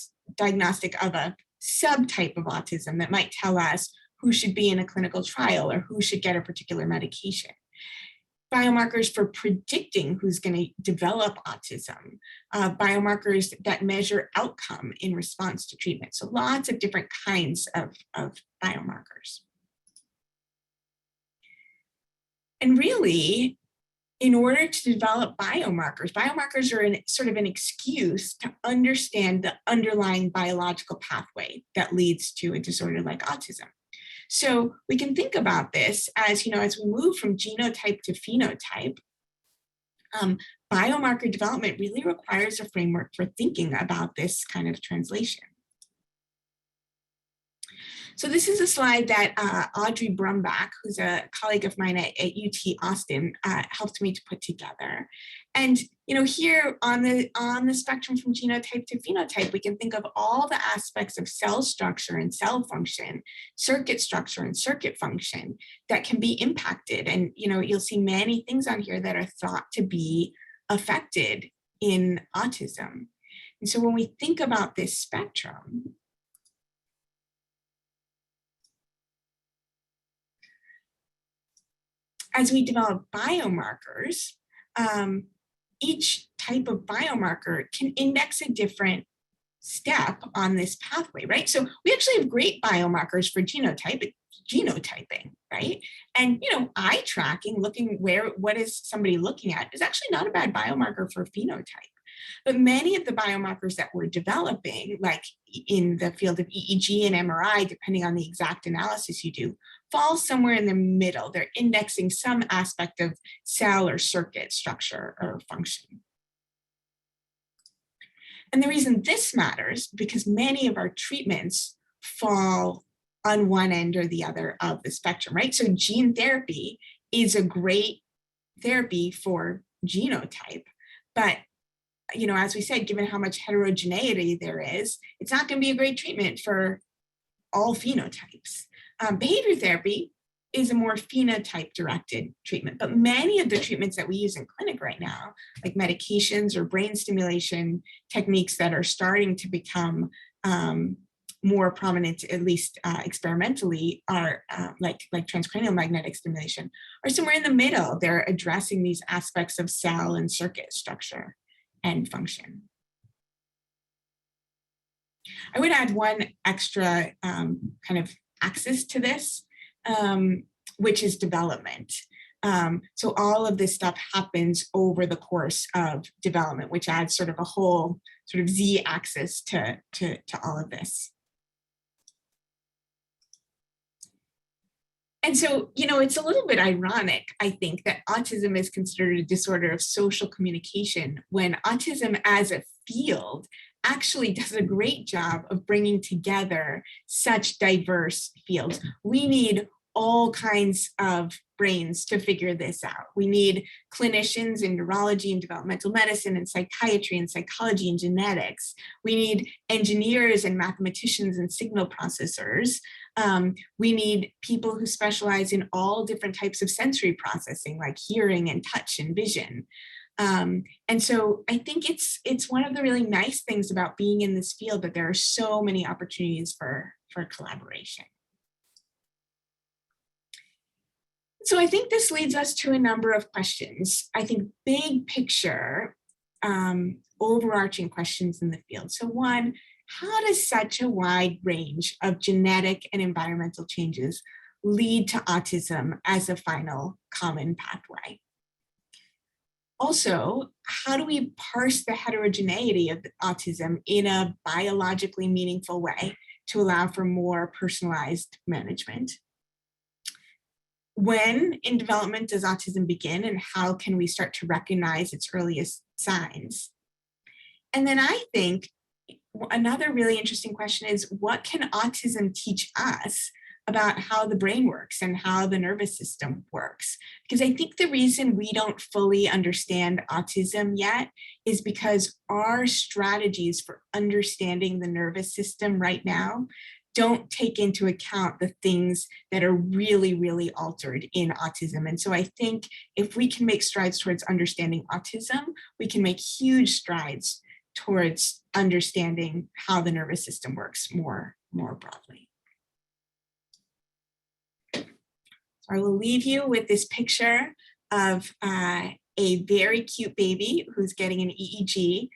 of a subtype of autism that might tell us who should be in a clinical trial or who should get a particular medication. Biomarkers for predicting who's going to develop autism, biomarkers that measure outcome in response to treatment. So lots of different kinds of biomarkers. And really, in order to develop biomarkers. Biomarkers are sort of an excuse to understand the underlying biological pathway that leads to a disorder like autism. So we can think about this as, as we move from genotype to phenotype, biomarker development really requires a framework for thinking about this kind of translation. So this is a slide that Audrey Brumbach, who's a colleague of mine at UT Austin, helped me to put together. And here on the spectrum from genotype to phenotype, we can think of all the aspects of cell structure and cell function, circuit structure and circuit function that can be impacted. And you'll see many things on here that are thought to be affected in autism. And so when we think about this spectrum, as we develop biomarkers, each type of biomarker can index a different step on this pathway, right? So we actually have great biomarkers for genotyping, right? And eye tracking, looking what is somebody looking at, is actually not a bad biomarker for phenotype. But many of the biomarkers that we're developing, like in the field of EEG and MRI, depending on the exact analysis you do, fall somewhere in the middle. They're indexing some aspect of cell or circuit structure or function. And the reason this matters, because many of our treatments fall on one end or the other of the spectrum, right? So gene therapy is a great therapy for genotype, but as we said, given how much heterogeneity there is, it's not going to be a great treatment for all phenotypes. Behavior therapy is a more phenotype-directed treatment, but many of the treatments that we use in clinic right now, like medications or brain stimulation techniques that are starting to become more prominent, at least experimentally, are like transcranial magnetic stimulation, are somewhere in the middle. They're addressing these aspects of cell and circuit structure and function. I would add one extra kind of axis to this, which is development. So all of this stuff happens over the course of development, which adds sort of a whole sort of z-axis to all of this. And so, it's a little bit ironic, I think, that autism is considered a disorder of social communication when autism as a field actually does a great job of bringing together such diverse fields. We need all kinds of brains to figure this out. We need clinicians in neurology and developmental medicine and psychiatry and psychology and genetics. We need engineers and mathematicians and signal processors. We need people who specialize in all different types of sensory processing, like hearing and touch and vision. And so I think it's one of the really nice things about being in this field, that there are so many opportunities for collaboration. So I think this leads us to a number of questions. I think big picture, overarching questions in the field. So one, how does such a wide range of genetic and environmental changes lead to autism as a final common pathway? Also, how do we parse the heterogeneity of autism in a biologically meaningful way to allow for more personalized management? When in development does autism begin, and how can we start to recognize its earliest signs? And then I think another really interesting question is, what can autism teach us about how the brain works and how the nervous system works? Because I think the reason we don't fully understand autism yet is because our strategies for understanding the nervous system right now don't take into account the things that are really, really altered in autism. And so I think if we can make strides towards understanding autism, we can make huge strides towards understanding how the nervous system works more broadly. So I will leave you with this picture of a very cute baby who's getting an EEG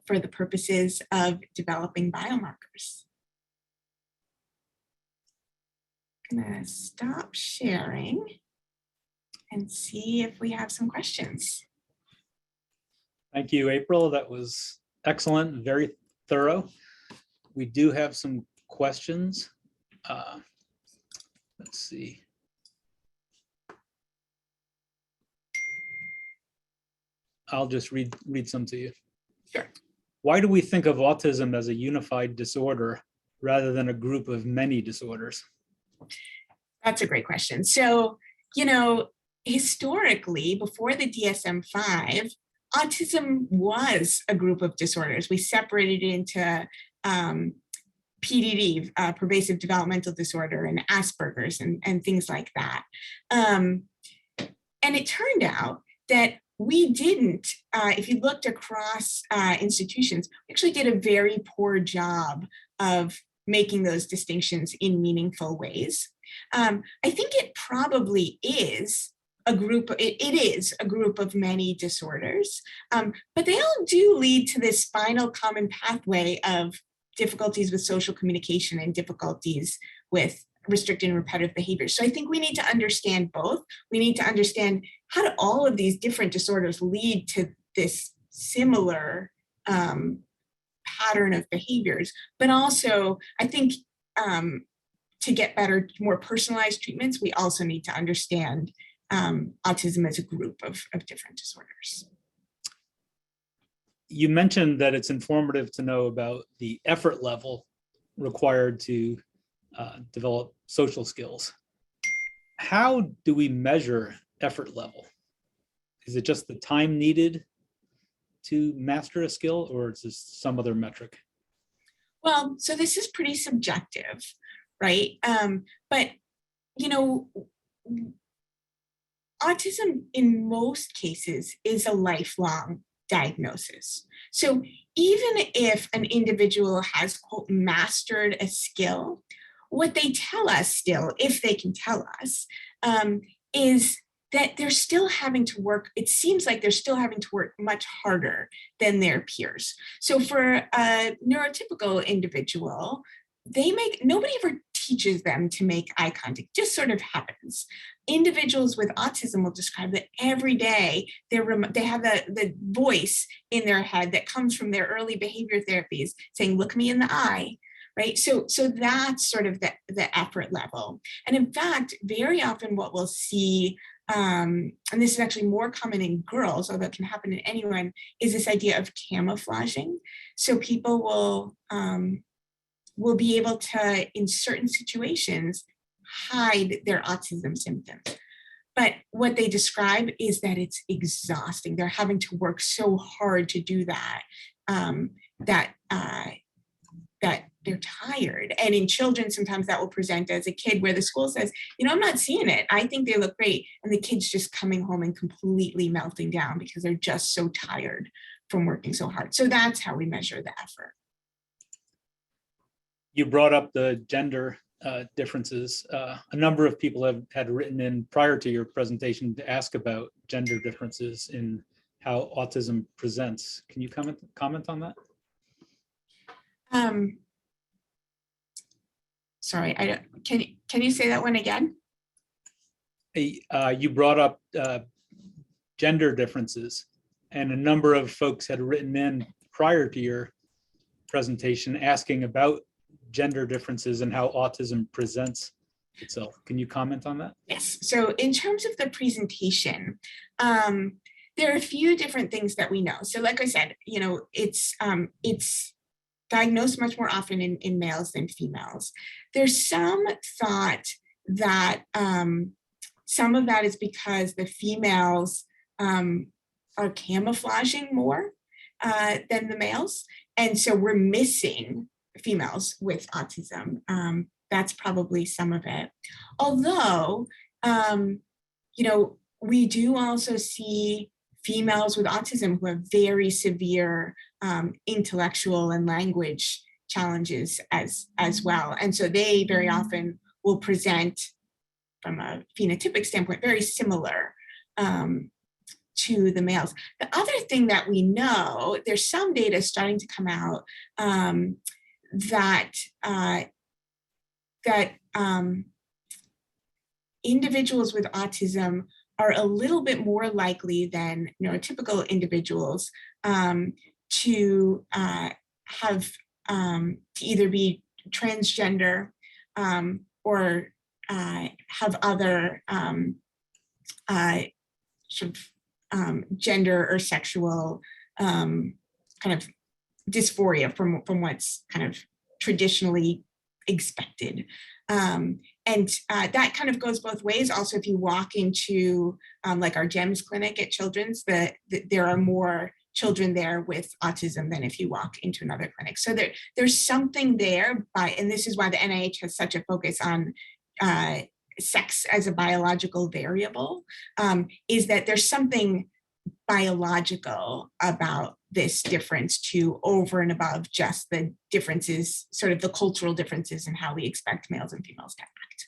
for the purposes of developing biomarkers. I'm gonna stop sharing. and see if we have some questions. Thank you, April. That was excellent, very thorough. We do have some questions. Let's see. I'll just read some to you. Sure. Why do we think of autism as a unified disorder rather than a group of many disorders? That's a great question. So, you know, historically, before the DSM-5, autism was a group of disorders. We separated it into PDD, pervasive developmental disorder, and Asperger's and things like that. And it turned out that we didn't, if you looked across institutions, we actually did a very poor job of making those distinctions in meaningful ways. I think it probably is a group, it is a group of many disorders, but they all do lead to this final common pathway of difficulties with social communication and difficulties with restricted and repetitive behaviors. So I think we need to understand both. We need to understand how do all of these different disorders lead to this similar pattern of behaviors, but also I think to get better, more personalized treatments, we also need to understand autism as a group of different disorders. You mentioned that it's informative to know about the effort level required to develop social skills. How do we measure effort level? Is it just the time needed to master a skill, or is this some other metric? Well, so this is pretty subjective, right? But, you know, autism in most cases is a lifelong diagnosis. So even if an individual has, quote, mastered a skill, what they tell us still, if they can tell us, is that they're still having to work, it seems like they're still having to work much harder than their peers. So for a neurotypical individual, nobody ever teaches them to make eye contact, just sort of happens. Individuals with autism will describe that every day they have the voice in their head that comes from their early behavior therapies saying, look me in the eye, right? So that's sort of the effort level. And in fact, very often what we'll see, and this is actually more common in girls, although it can happen in anyone, is this idea of camouflaging. So people will be able to, in certain situations, hide their autism symptoms. But what they describe is that it's exhausting. They're having to work so hard to do that, that they're tired. And in children, sometimes that will present as a kid where the school says, you know, I'm not seeing it. I think they look great. And the kid's just coming home and completely melting down because they're just so tired from working so hard. So that's how we measure the effort. You brought up the gender differences. A number of people had written in prior to your presentation to ask about gender differences in how autism presents. Can you comment on that? Sorry, can you say that one again? You brought up gender differences, and a number of folks had written in prior to your presentation asking about gender differences and how autism presents itself. Can you comment on that? Yes. So in terms of the presentation, there are a few different things that we know. So like I said, you know, it's diagnosed much more often in males than females. There's some thought that some of that is because the females are camouflaging more than the males. And so we're missing females with autism. That's probably some of it. Although, you know, we do also see females with autism who have very severe intellectual and language challenges as well. And so they very often will present from a phenotypic standpoint very similar to the males. The other thing that we know, there's some data starting to come out that individuals with autism are a little bit more likely than neurotypical individuals to have to either be transgender or have other sort of gender or sexual kind of dysphoria from what's kind of traditionally expected. And that kind of goes both ways. Also, if you walk into like our GEMS clinic at Children's, there are more children there with autism than if you walk into another clinic. So there's something there, and this is why the NIH has such a focus on sex as a biological variable, is that there's something biological about this difference too, over and above just the differences, sort of the cultural differences in how we expect males and females to act.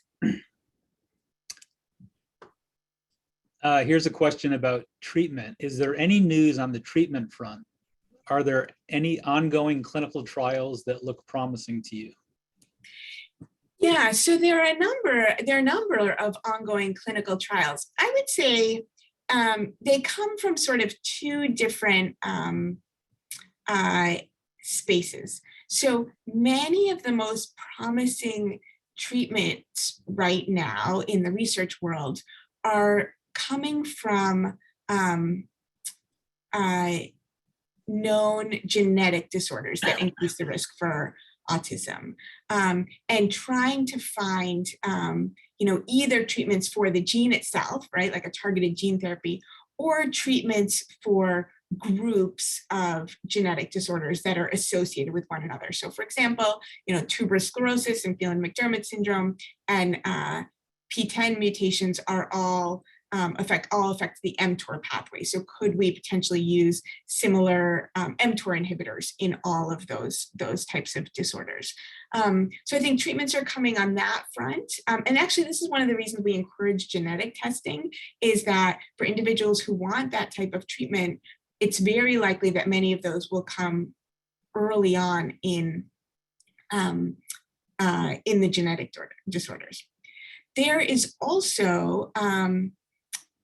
Here's a question about treatment. Is there any news on the treatment front? Are there any ongoing clinical trials that look promising to you? Yeah, so there are a number of ongoing clinical trials. I would say they come from sort of two different spaces. So many of the most promising treatments right now in the research world are coming from known genetic disorders that increase the risk for autism, and trying to find either treatments for the gene itself, right, like a targeted gene therapy, or treatments for groups of genetic disorders that are associated with one another. So for example, tuberous sclerosis and Phelan-McDermott syndrome and P10 mutations are all affect the mTOR pathway. So could we potentially use similar mTOR inhibitors in all of those types of disorders? So I think treatments are coming on that front. And actually, this is one of the reasons we encourage genetic testing, is that for individuals who want that type of treatment, it's very likely that many of those will come early on in the genetic disorders. There is also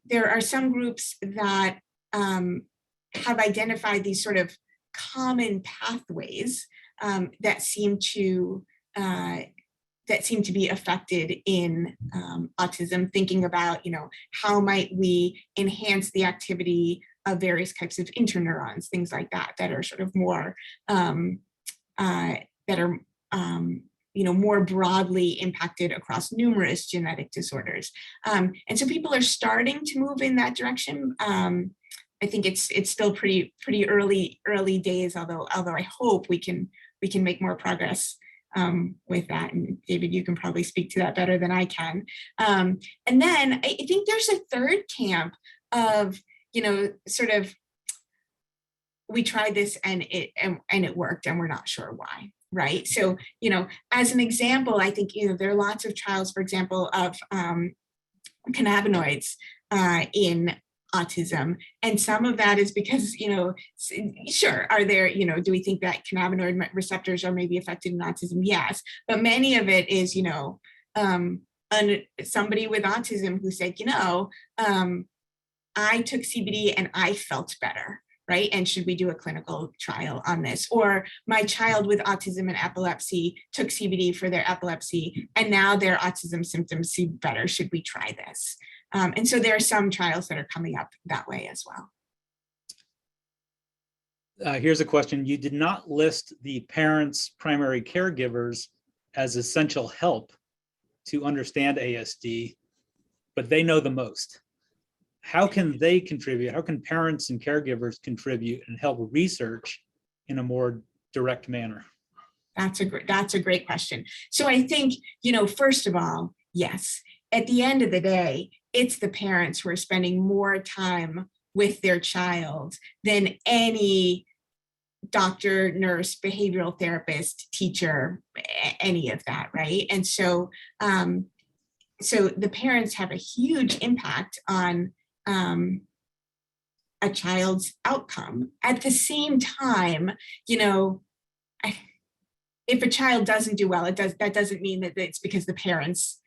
there are some groups that have identified these sort of common pathways that seem to be affected in autism, thinking about, how might we enhance the activity of various types of interneurons, things like that, that are sort of more, more broadly impacted across numerous genetic disorders. And so people are starting to move in that direction. I think it's still pretty early days, although I hope we can make more progress with that. And David, you can probably speak to that better than I can. And then I think there's a third camp of, sort of, we tried this and it worked and we're not sure why. Right. So, as an example, I think, there are lots of trials, for example, of cannabinoids in autism. And some of that is because, sure, are there, do we think that cannabinoid receptors are maybe affected in autism? Yes. But many of it is, somebody with autism who said, I took CBD and I felt better. Right? And should we do a clinical trial on this? Or my child with autism and epilepsy took CBD for their epilepsy, and now their autism symptoms seem better. Should we try this? And so there are some trials that are coming up that way as well. Here's a question. You did not list the parents' primary caregivers as essential help to understand ASD, but they know the most. How can they contribute? How can parents and caregivers contribute and help research in a more direct manner? That's a great question. So I think, first of all, yes, at the end of the day, it's the parents who are spending more time with their child than any doctor, nurse, behavioral therapist, teacher, any of that, right? And so, so the parents have a huge impact on a child's outcome. At the same time, if a child doesn't do well, that doesn't mean that it's because the parents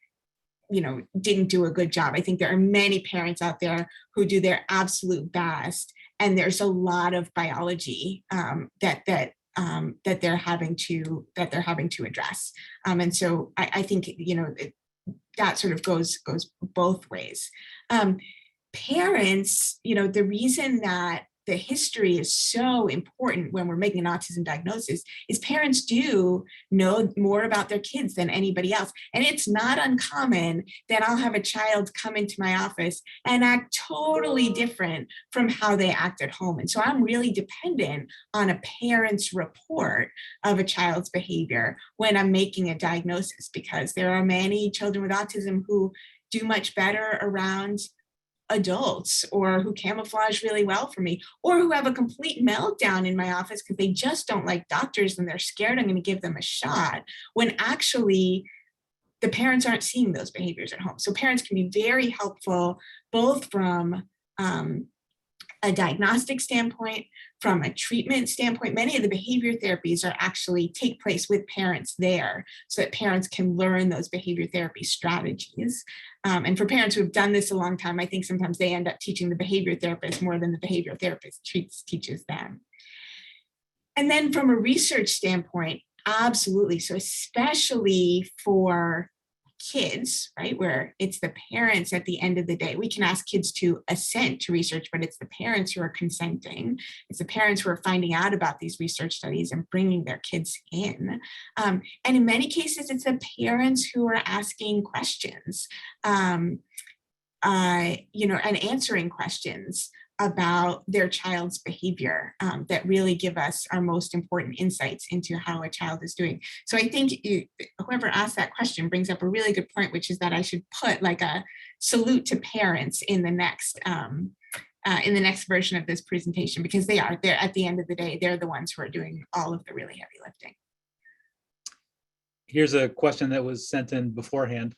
didn't do a good job. I think there are many parents out there who do their absolute best, and there's a lot of biology that they're having to address. And so I think that sort of goes both ways. Parents, the reason that the history is so important when we're making an autism diagnosis is parents do know more about their kids than anybody else. And it's not uncommon that I'll have a child come into my office and act totally different from how they act at home. And so I'm really dependent on a parent's report of a child's behavior when I'm making a diagnosis, because there are many children with autism who do much better around adults, or who camouflage really well for me, or who have a complete meltdown in my office because they just don't like doctors and they're scared I'm going to give them a shot, when actually the parents aren't seeing those behaviors at home. So parents can be very helpful, both from a diagnostic standpoint, from a treatment standpoint. Many of the behavior therapies are actually take place with parents there, so that parents can learn those behavior therapy strategies. And for parents who have done this a long time, I think sometimes they end up teaching the behavior therapist more than the behavior therapist teaches them. And then from a research standpoint, absolutely. So especially for kids, right, where it's the parents at the end of the day. We can ask kids to assent to research, but it's the parents who are consenting. It's the parents who are finding out about these research studies and bringing their kids in. And in many cases, it's the parents who are asking questions, and answering questions about their child's behavior that really give us our most important insights into how a child is doing. So I think whoever asked that question brings up a really good point, which is that I should put like a salute to parents in the next version of this presentation, because they're at the end of the day, they're the ones who are doing all of the really heavy lifting. Here's a question that was sent in beforehand.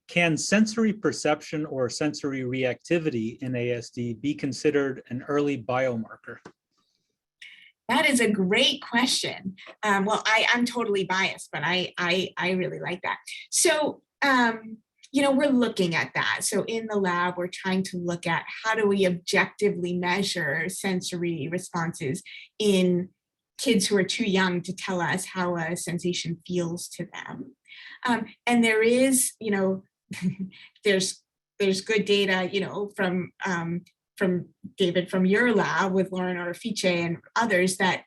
Can sensory perception or sensory reactivity in ASD be considered an early biomarker? That is a great question. Well, I'm totally biased, but I really like that. So, we're looking at that. So in the lab, we're trying to look at how do we objectively measure sensory responses in kids who are too young to tell us how a sensation feels to them. And there is, there's good data, from David, from your lab with Lauren Orefice and others, that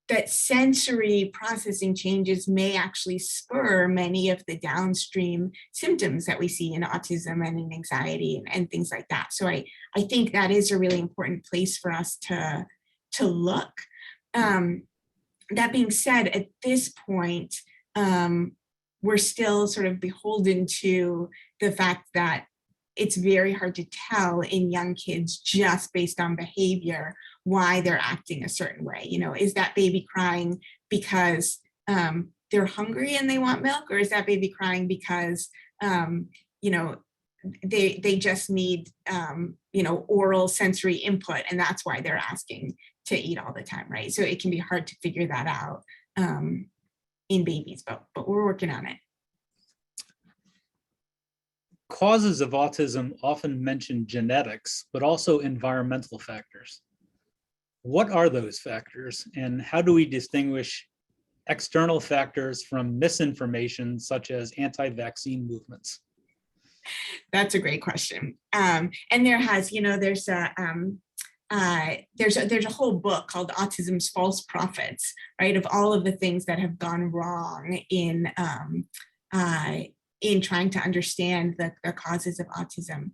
that sensory processing changes may actually spur many of the downstream symptoms that we see in autism and in anxiety and things like that. So I think that is a really important place for us to look. That being said, at this point, we're still sort of beholden to the fact that it's very hard to tell in young kids just based on behavior why they're acting a certain way. Is that baby crying because they're hungry and they want milk, or is that baby crying because they just need oral sensory input, and that's why they're asking to eat all the time, right? So it can be hard to figure that out in babies, but we're working on it. Causes of autism often mention genetics, but also environmental factors. What are those factors, and how do we distinguish external factors from misinformation, such as anti-vaccine movements? That's a great question. And there has, there's a whole book called Autism's False Prophets, right, of all of the things that have gone wrong in trying to understand the causes of autism.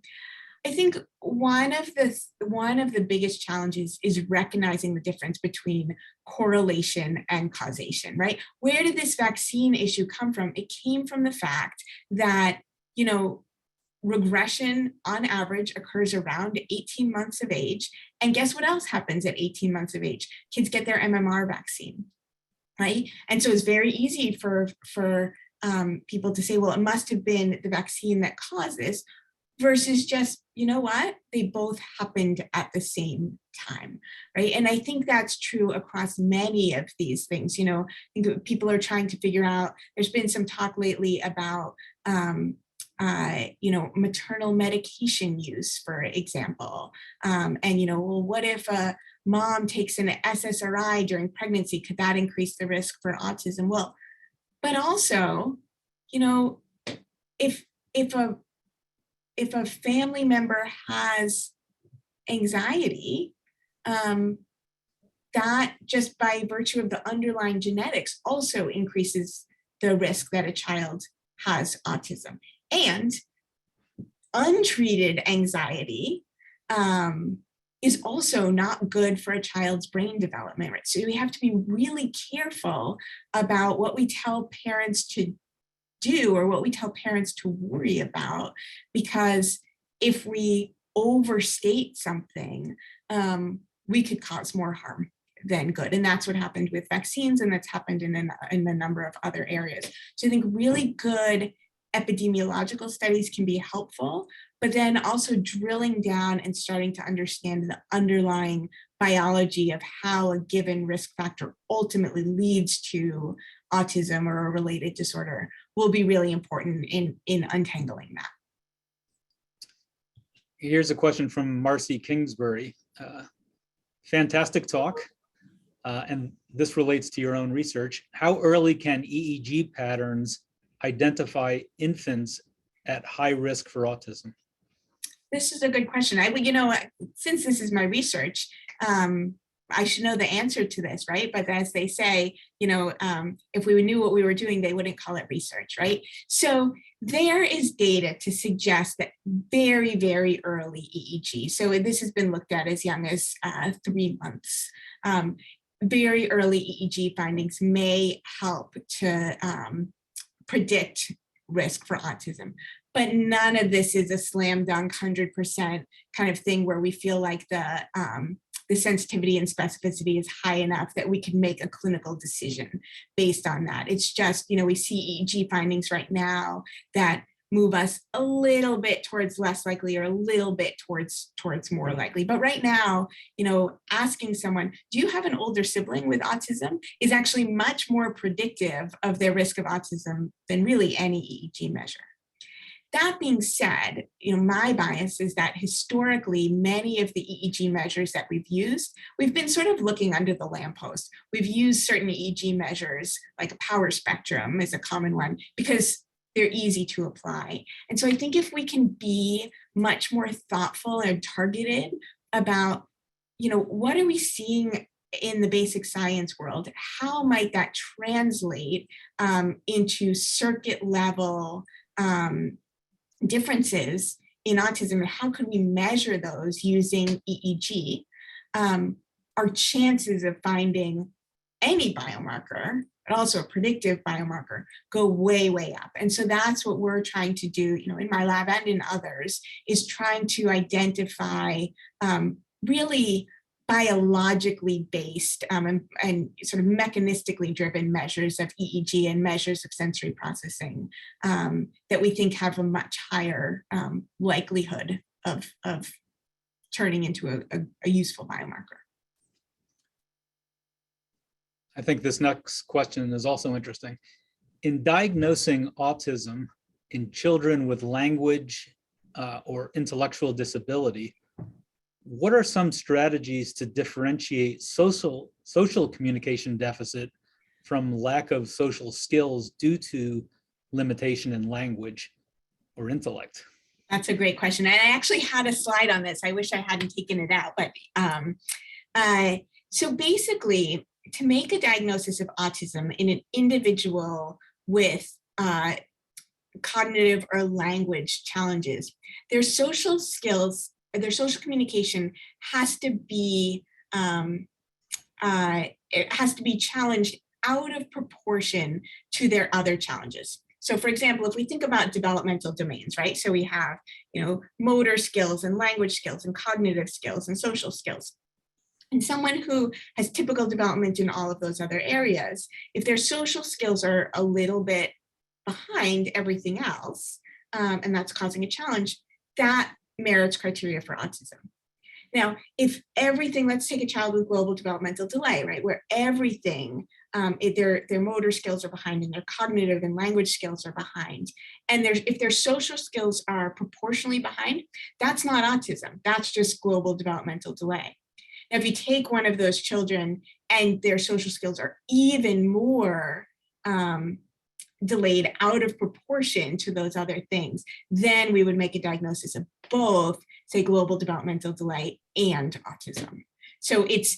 I think one of the biggest challenges is recognizing the difference between correlation and causation, right? Where did this vaccine issue come from? It came from the fact that, regression on average occurs around 18 months of age. And guess what else happens at 18 months of age? Kids get their MMR vaccine, right? And so it's very easy for people to say, well, it must have been the vaccine that caused this. versus just, you know what, they both happened at the same time, right? And I think that's true across many of these things. You know, I think people are trying to figure out, there's been some talk lately about, you know, maternal medication use, for example. And, you know, well, what if a mom takes an SSRI during pregnancy? Could that increase the risk for autism? Well, but also, you know, if a family member has anxiety, that just by virtue of the underlying genetics also increases the risk that a child has autism. And untreated anxiety is also not good for a child's brain development, right? So we have to be really careful about what we tell parents to do or what we tell parents to worry about, because if we overstate something, we could cause more harm than good. And that's what happened with vaccines, and that's happened in a number of other areas. So I think really good epidemiological studies can be helpful, but then also drilling down and starting to understand the underlying biology of how a given risk factor ultimately leads to autism or a related disorder will be really important in untangling that. Here's a question from Marcy Kingsbury. Fantastic talk. And this relates to your own research. How early can EEG patterns identify infants at high risk for autism? This is a good question. You know, since this is my research, I should know the answer to this, right? But as they say, you know, if we knew what we were doing, they wouldn't call it research, right? So there is data to suggest that very, very early EEG, so this has been looked at as young as 3 months, very early EEG findings may help to predict risk for autism. But none of this is a slam dunk 100% kind of thing where we feel like the sensitivity and specificity is high enough that we can make a clinical decision based on that. It's just, you know, we see EEG findings right now that move us a little bit towards less likely or a little bit towards more likely. But right now, you know, asking someone, do you have an older sibling with autism, is actually much more predictive of their risk of autism than really any EEG measure. That being said, you know, my bias is that historically, many of the EEG measures that we've used, we've been sort of looking under the lamppost. We've used certain EEG measures, like a power spectrum is a common one, because they're easy to apply. And so I think if we can be much more thoughtful and targeted about, you know, what are we seeing in the basic science world? How might that translate into circuit level differences in autism, and how could we measure those using EEG? Our chances of finding any biomarker, but also a predictive biomarker, go way, way up. And so that's what we're trying to do, you know, in my lab and in others, is trying to identify really biologically based and sort of mechanistically driven measures of EEG and measures of sensory processing that we think have a much higher likelihood of turning into a useful biomarker. I think this next question is also interesting. In diagnosing autism in children with language or intellectual disability, what are some strategies to differentiate social communication deficit from lack of social skills due to limitation in language or intellect? That's a great question. And I actually had a slide on this. I wish I hadn't taken it out. But so basically, to make a diagnosis of autism in an individual with cognitive or language challenges, their social skills, their social communication has to be it has to be challenged out of proportion to their other challenges. So for example, if we think about developmental domains, right? So we have, you know, motor skills and language skills and cognitive skills and social skills. And someone who has typical development in all of those other areas, if their social skills are a little bit behind everything else, and that's causing a challenge, that merits criteria for autism. Now, if everything, let's take a child with global developmental delay, right, where everything, their motor skills are behind and their cognitive and language skills are behind, and if their social skills are proportionally behind, that's not autism, that's just global developmental delay. Now, if you take one of those children and their social skills are even more delayed out of proportion to those other things, then we would make a diagnosis of both, say, global developmental delay and autism. So it's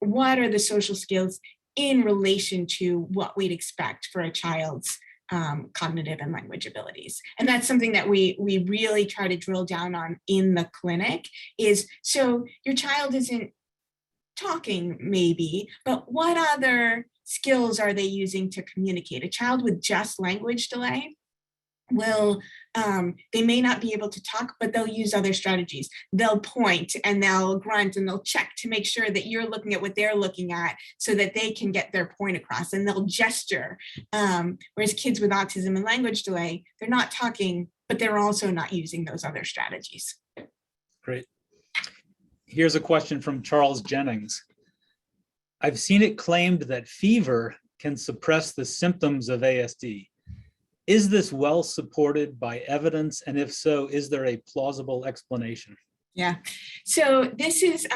what are the social skills in relation to what we'd expect for a child's cognitive and language abilities. And that's something that we really try to drill down on in the clinic is, so your child isn't talking maybe, but what other skills are they using to communicate? A child with just language delay will, they may not be able to talk, but they'll use other strategies. They'll point and they'll grunt and they'll check to make sure that you're looking at what they're looking at so that they can get their point across, and they'll gesture. Whereas kids with autism and language delay, they're not talking, but they're also not using those other strategies. Great. Here's a question from Charles Jennings. I've seen it claimed that fever can suppress the symptoms of ASD. Is this well supported by evidence? And if so, is there a plausible explanation? Yeah, so this is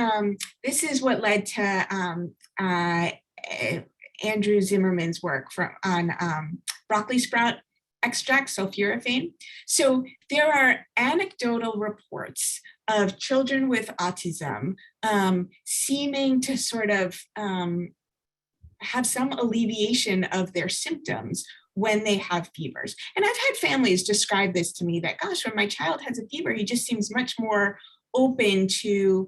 what led to Andrew Zimmerman's work on broccoli sprout extract, sulforaphane. So there are anecdotal reports of children with autism seeming to sort of have some alleviation of their symptoms when they have fevers. And I've had families describe this to me that, gosh, when my child has a fever, he just seems much more open to,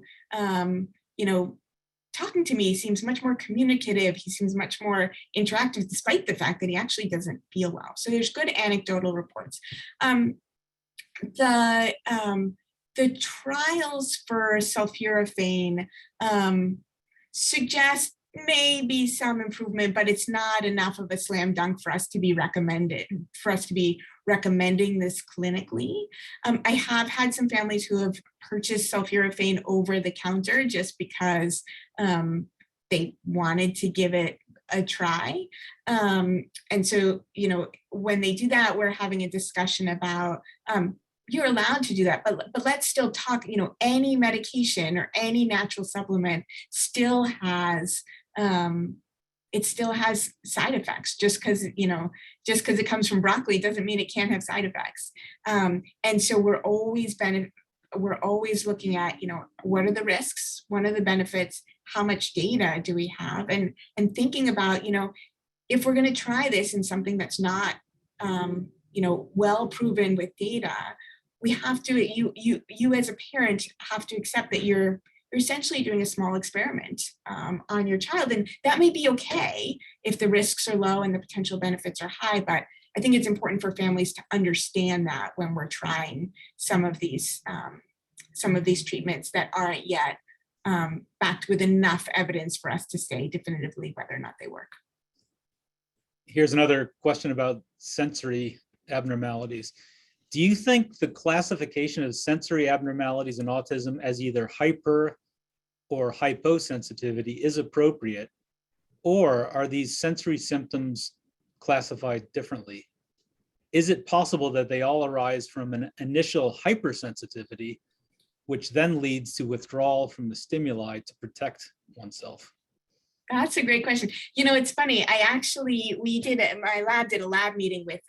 talking to me. He seems much more communicative. He seems much more interactive, despite the fact that he actually doesn't feel well. So there's good anecdotal reports. The trials for sulforaphane suggest maybe some improvement, but it's not enough of a slam dunk for us to be recommending this clinically. I have had some families who have purchased sulforaphane over the counter just because they wanted to give it a try. And so, when they do that, we're having a discussion about, you're allowed to do that, but let's still talk, any medication or any natural supplement still has, it still has side effects. Just because it comes from broccoli doesn't mean it can't have side effects. And so we're always looking at, what are the risks? What are the benefits? How much data do we have? And thinking about, if we're going to try this in something that's not, well proven with data, we have to, you as a parent have to accept that you're essentially doing a small experiment on your child. And that may be okay if the risks are low and the potential benefits are high, but I think it's important for families to understand that when we're trying some of these treatments that aren't yet backed with enough evidence for us to say definitively whether or not they work. Here's another question about sensory abnormalities. Do you think the classification of sensory abnormalities in autism as either hyper or hyposensitivity is appropriate, or are these sensory symptoms classified differently? Is it possible that they all arise from an initial hypersensitivity, which then leads to withdrawal from the stimuli to protect oneself? That's a great question. It's funny. My lab did a lab meeting with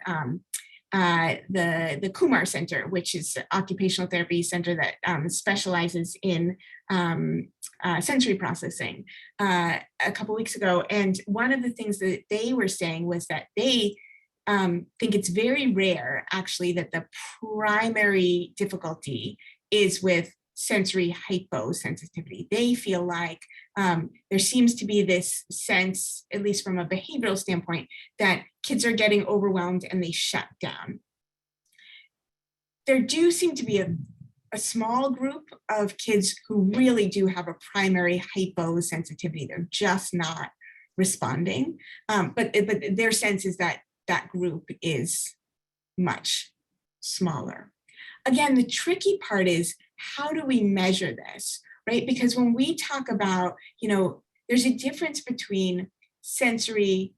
the Kumar Center, which is an occupational therapy center that specializes in sensory processing a couple weeks ago. And one of the things that they were saying was that they think it's very rare, actually, that the primary difficulty is with sensory hyposensitivity. They feel like there seems to be this sense, at least from a behavioral standpoint, that kids are getting overwhelmed and they shut down. There do seem to be a small group of kids who really do have a primary hyposensitivity. They're just not responding. But their sense is that that group is much smaller. Again, the tricky part is, how do we measure this, right? Because when we talk about, there's a difference between sensory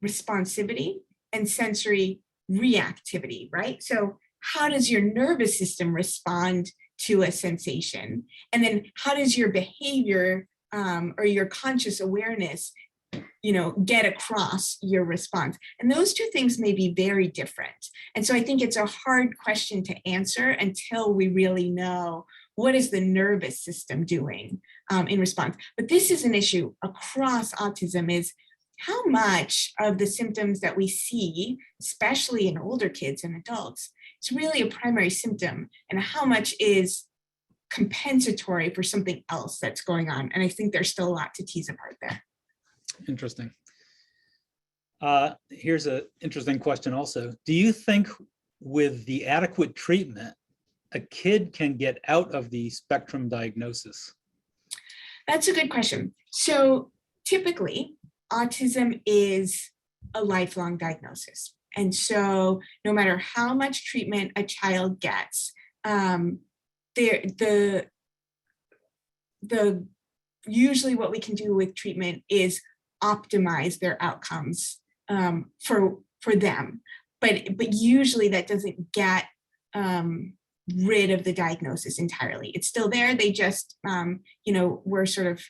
responsivity and sensory reactivity, right? So how does your nervous system respond to a sensation? And then how does your behavior or your conscious awareness, get across your response? And those two things may be very different. And so I think it's a hard question to answer until we really know what is the nervous system doing in response. But this is an issue across autism, is how much of the symptoms that we see, especially in older kids and adults, is really a primary symptom, and how much is compensatory for something else that's going on. And I think there's still a lot to tease apart there. Interesting. Here's an interesting question also. Do you think with the adequate treatment, a kid can get out of the spectrum diagnosis? That's a good question. So typically, autism is a lifelong diagnosis. And so no matter how much treatment a child gets, usually what we can do with treatment is optimize their outcomes for them. But usually that doesn't get rid of the diagnosis entirely. It's still there. They just, we're sort of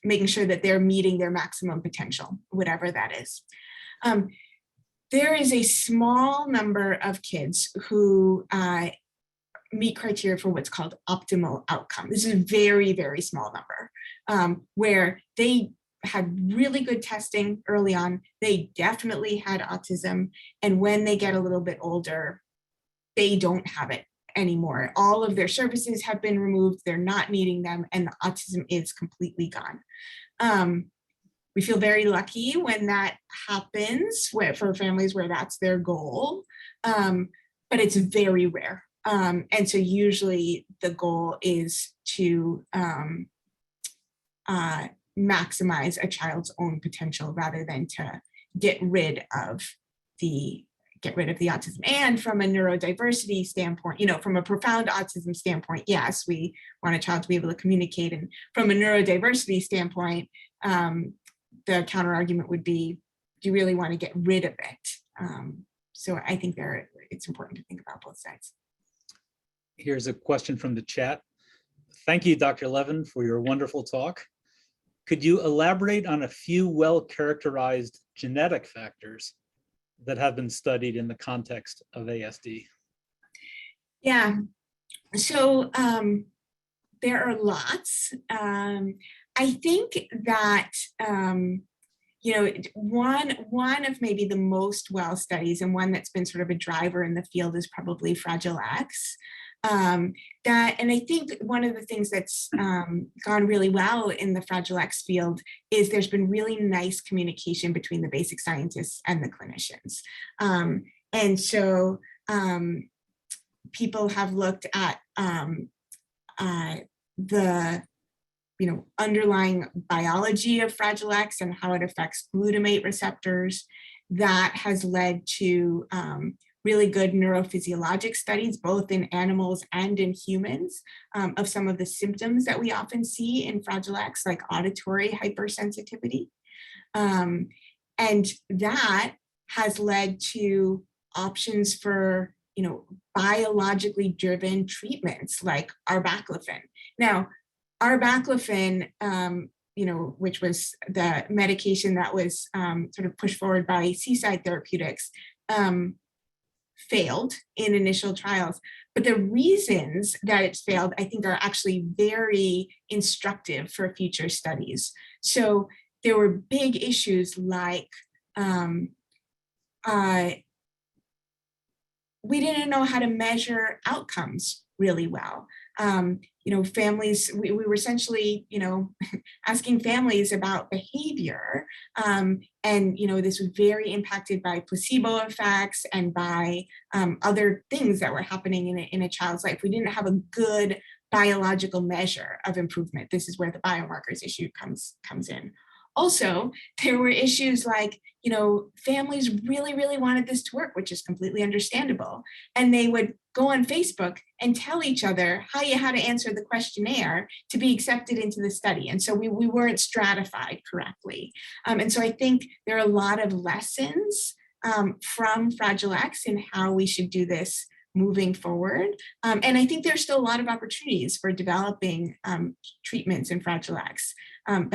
making sure that they're meeting their maximum potential, whatever that is. There is a small number of kids who meet criteria for what's called optimal outcome. This is a very, very small number, where they had really good testing early on. They definitely had autism. And when they get a little bit older, they don't have it anymore. All of their services have been removed. They're not needing them, and the autism is completely gone. We feel very lucky when that happens for families where that's their goal, but it's very rare. And so usually the goal is to maximize a child's own potential rather than to get rid of the autism. And from a neurodiversity standpoint, from a profound autism standpoint, yes, we want a child to be able to communicate. And from a neurodiversity standpoint, the counter argument would be, do you really want to get rid of it? So I think it's important to think about both sides. Here's a question from the chat. Thank you, Dr. Levin, for your wonderful talk. Could you elaborate on a few well-characterized genetic factors that have been studied in the context of ASD? Yeah, so there are lots. I think that one of maybe the most well studies, and one that's been sort of a driver in the field, is probably Fragile X. And I think one of the things that's gone really well in the Fragile X field is there's been really nice communication between the basic scientists and the clinicians. And so people have looked at the underlying biology of Fragile X and how it affects glutamate receptors. That has led to really good neurophysiologic studies, both in animals and in humans, of some of the symptoms that we often see in Fragile X, like auditory hypersensitivity. And that has led to options for, biologically driven treatments like arbaclofen. Now, arbaclofen, which was the medication that was sort of pushed forward by Seaside Therapeutics, failed in initial trials. But the reasons that it's failed, I think, are actually very instructive for future studies. So there were big issues like we didn't know how to measure outcomes really well. Families, we were essentially, asking families about behavior. And, this was very impacted by placebo effects and by other things that were happening in a child's life. We didn't have a good biological measure of improvement. This is where the biomarkers issue comes in. Also, there were issues like, families really wanted this to work, which is completely understandable. And they would go on Facebook and tell each other how you had to answer the questionnaire to be accepted into the study. And so we weren't stratified correctly. And so I think there are a lot of lessons from Fragile X in how we should do this moving forward. And I think there's still a lot of opportunities for developing treatments in Fragile X. But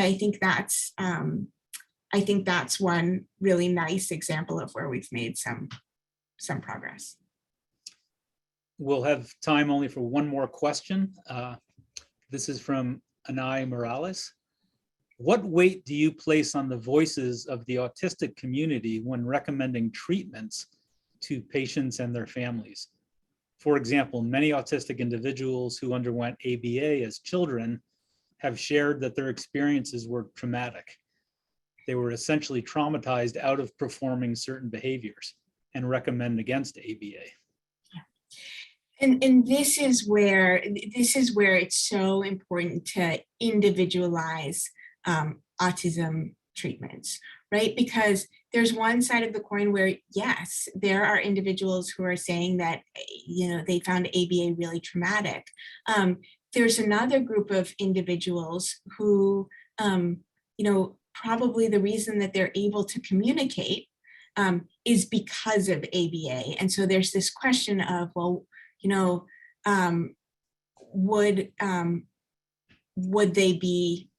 I think that's one really nice example of where we've made some progress. We'll have time only for one more question. This is from Anai Morales. What weight do you place on the voices of the autistic community when recommending treatments to patients and their families? For example, many autistic individuals who underwent ABA as children have shared that their experiences were traumatic. They were essentially traumatized out of performing certain behaviors and recommend against ABA. And this is where it's so important to individualize autism treatments, right? Because there's one side of the coin where, yes, there are individuals who are saying that, they found ABA really traumatic. There's another group of individuals who, probably the reason that they're able to communicate is because of ABA. And so there's this question of, well, would they be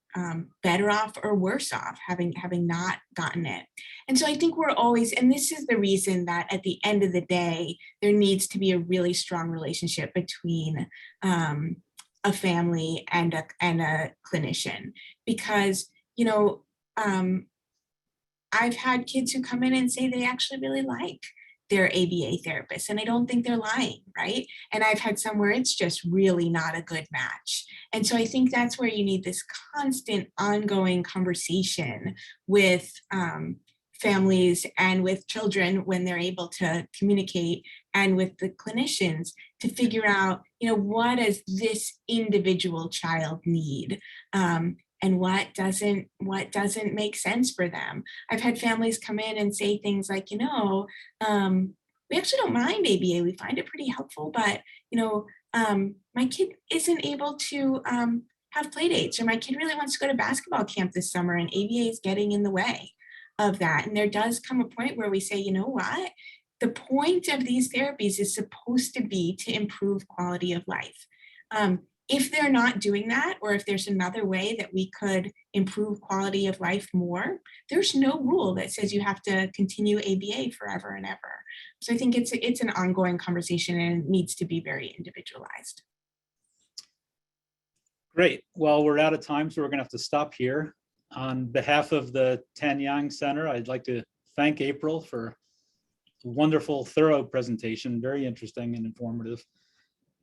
better off or worse off having not gotten it? And so I think we're always, and this is the reason that at the end of the day, there needs to be a really strong relationship between a family and a clinician, because, I've had kids who come in and say they actually really like their ABA therapist, and I don't think they're lying, right? And I've had some where it's just really not a good match. And so I think that's where you need this constant ongoing conversation with families and with children when they're able to communicate, and with the clinicians to figure out, what does this individual child need? And what doesn't make sense for them. I've had families come in and say things like, we actually don't mind ABA. We find it pretty helpful, but, my kid isn't able to have play dates, or my kid really wants to go to basketball camp this summer and ABA is getting in the way of that. And there does come a point where we say, you know what? The point of these therapies is supposed to be to improve quality of life. If they're not doing that, or if there's another way that we could improve quality of life more, there's no rule that says you have to continue ABA forever and ever. So I think it's an ongoing conversation, and it needs to be very individualized. Great. Well, we're out of time, so we're going to have to stop here. On behalf of the Tan Yang Center, I'd like to thank April for a wonderful, thorough presentation, very interesting and informative.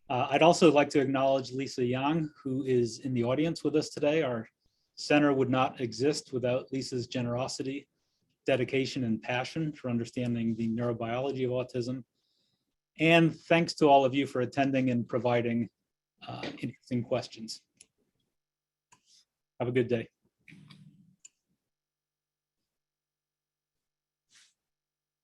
I'd also like to acknowledge Lisa Yang, who is in the audience with us today. Our center would not exist without Lisa's generosity, dedication, and passion for understanding the neurobiology of autism. And thanks to all of you for attending and providing interesting questions. Have a good day.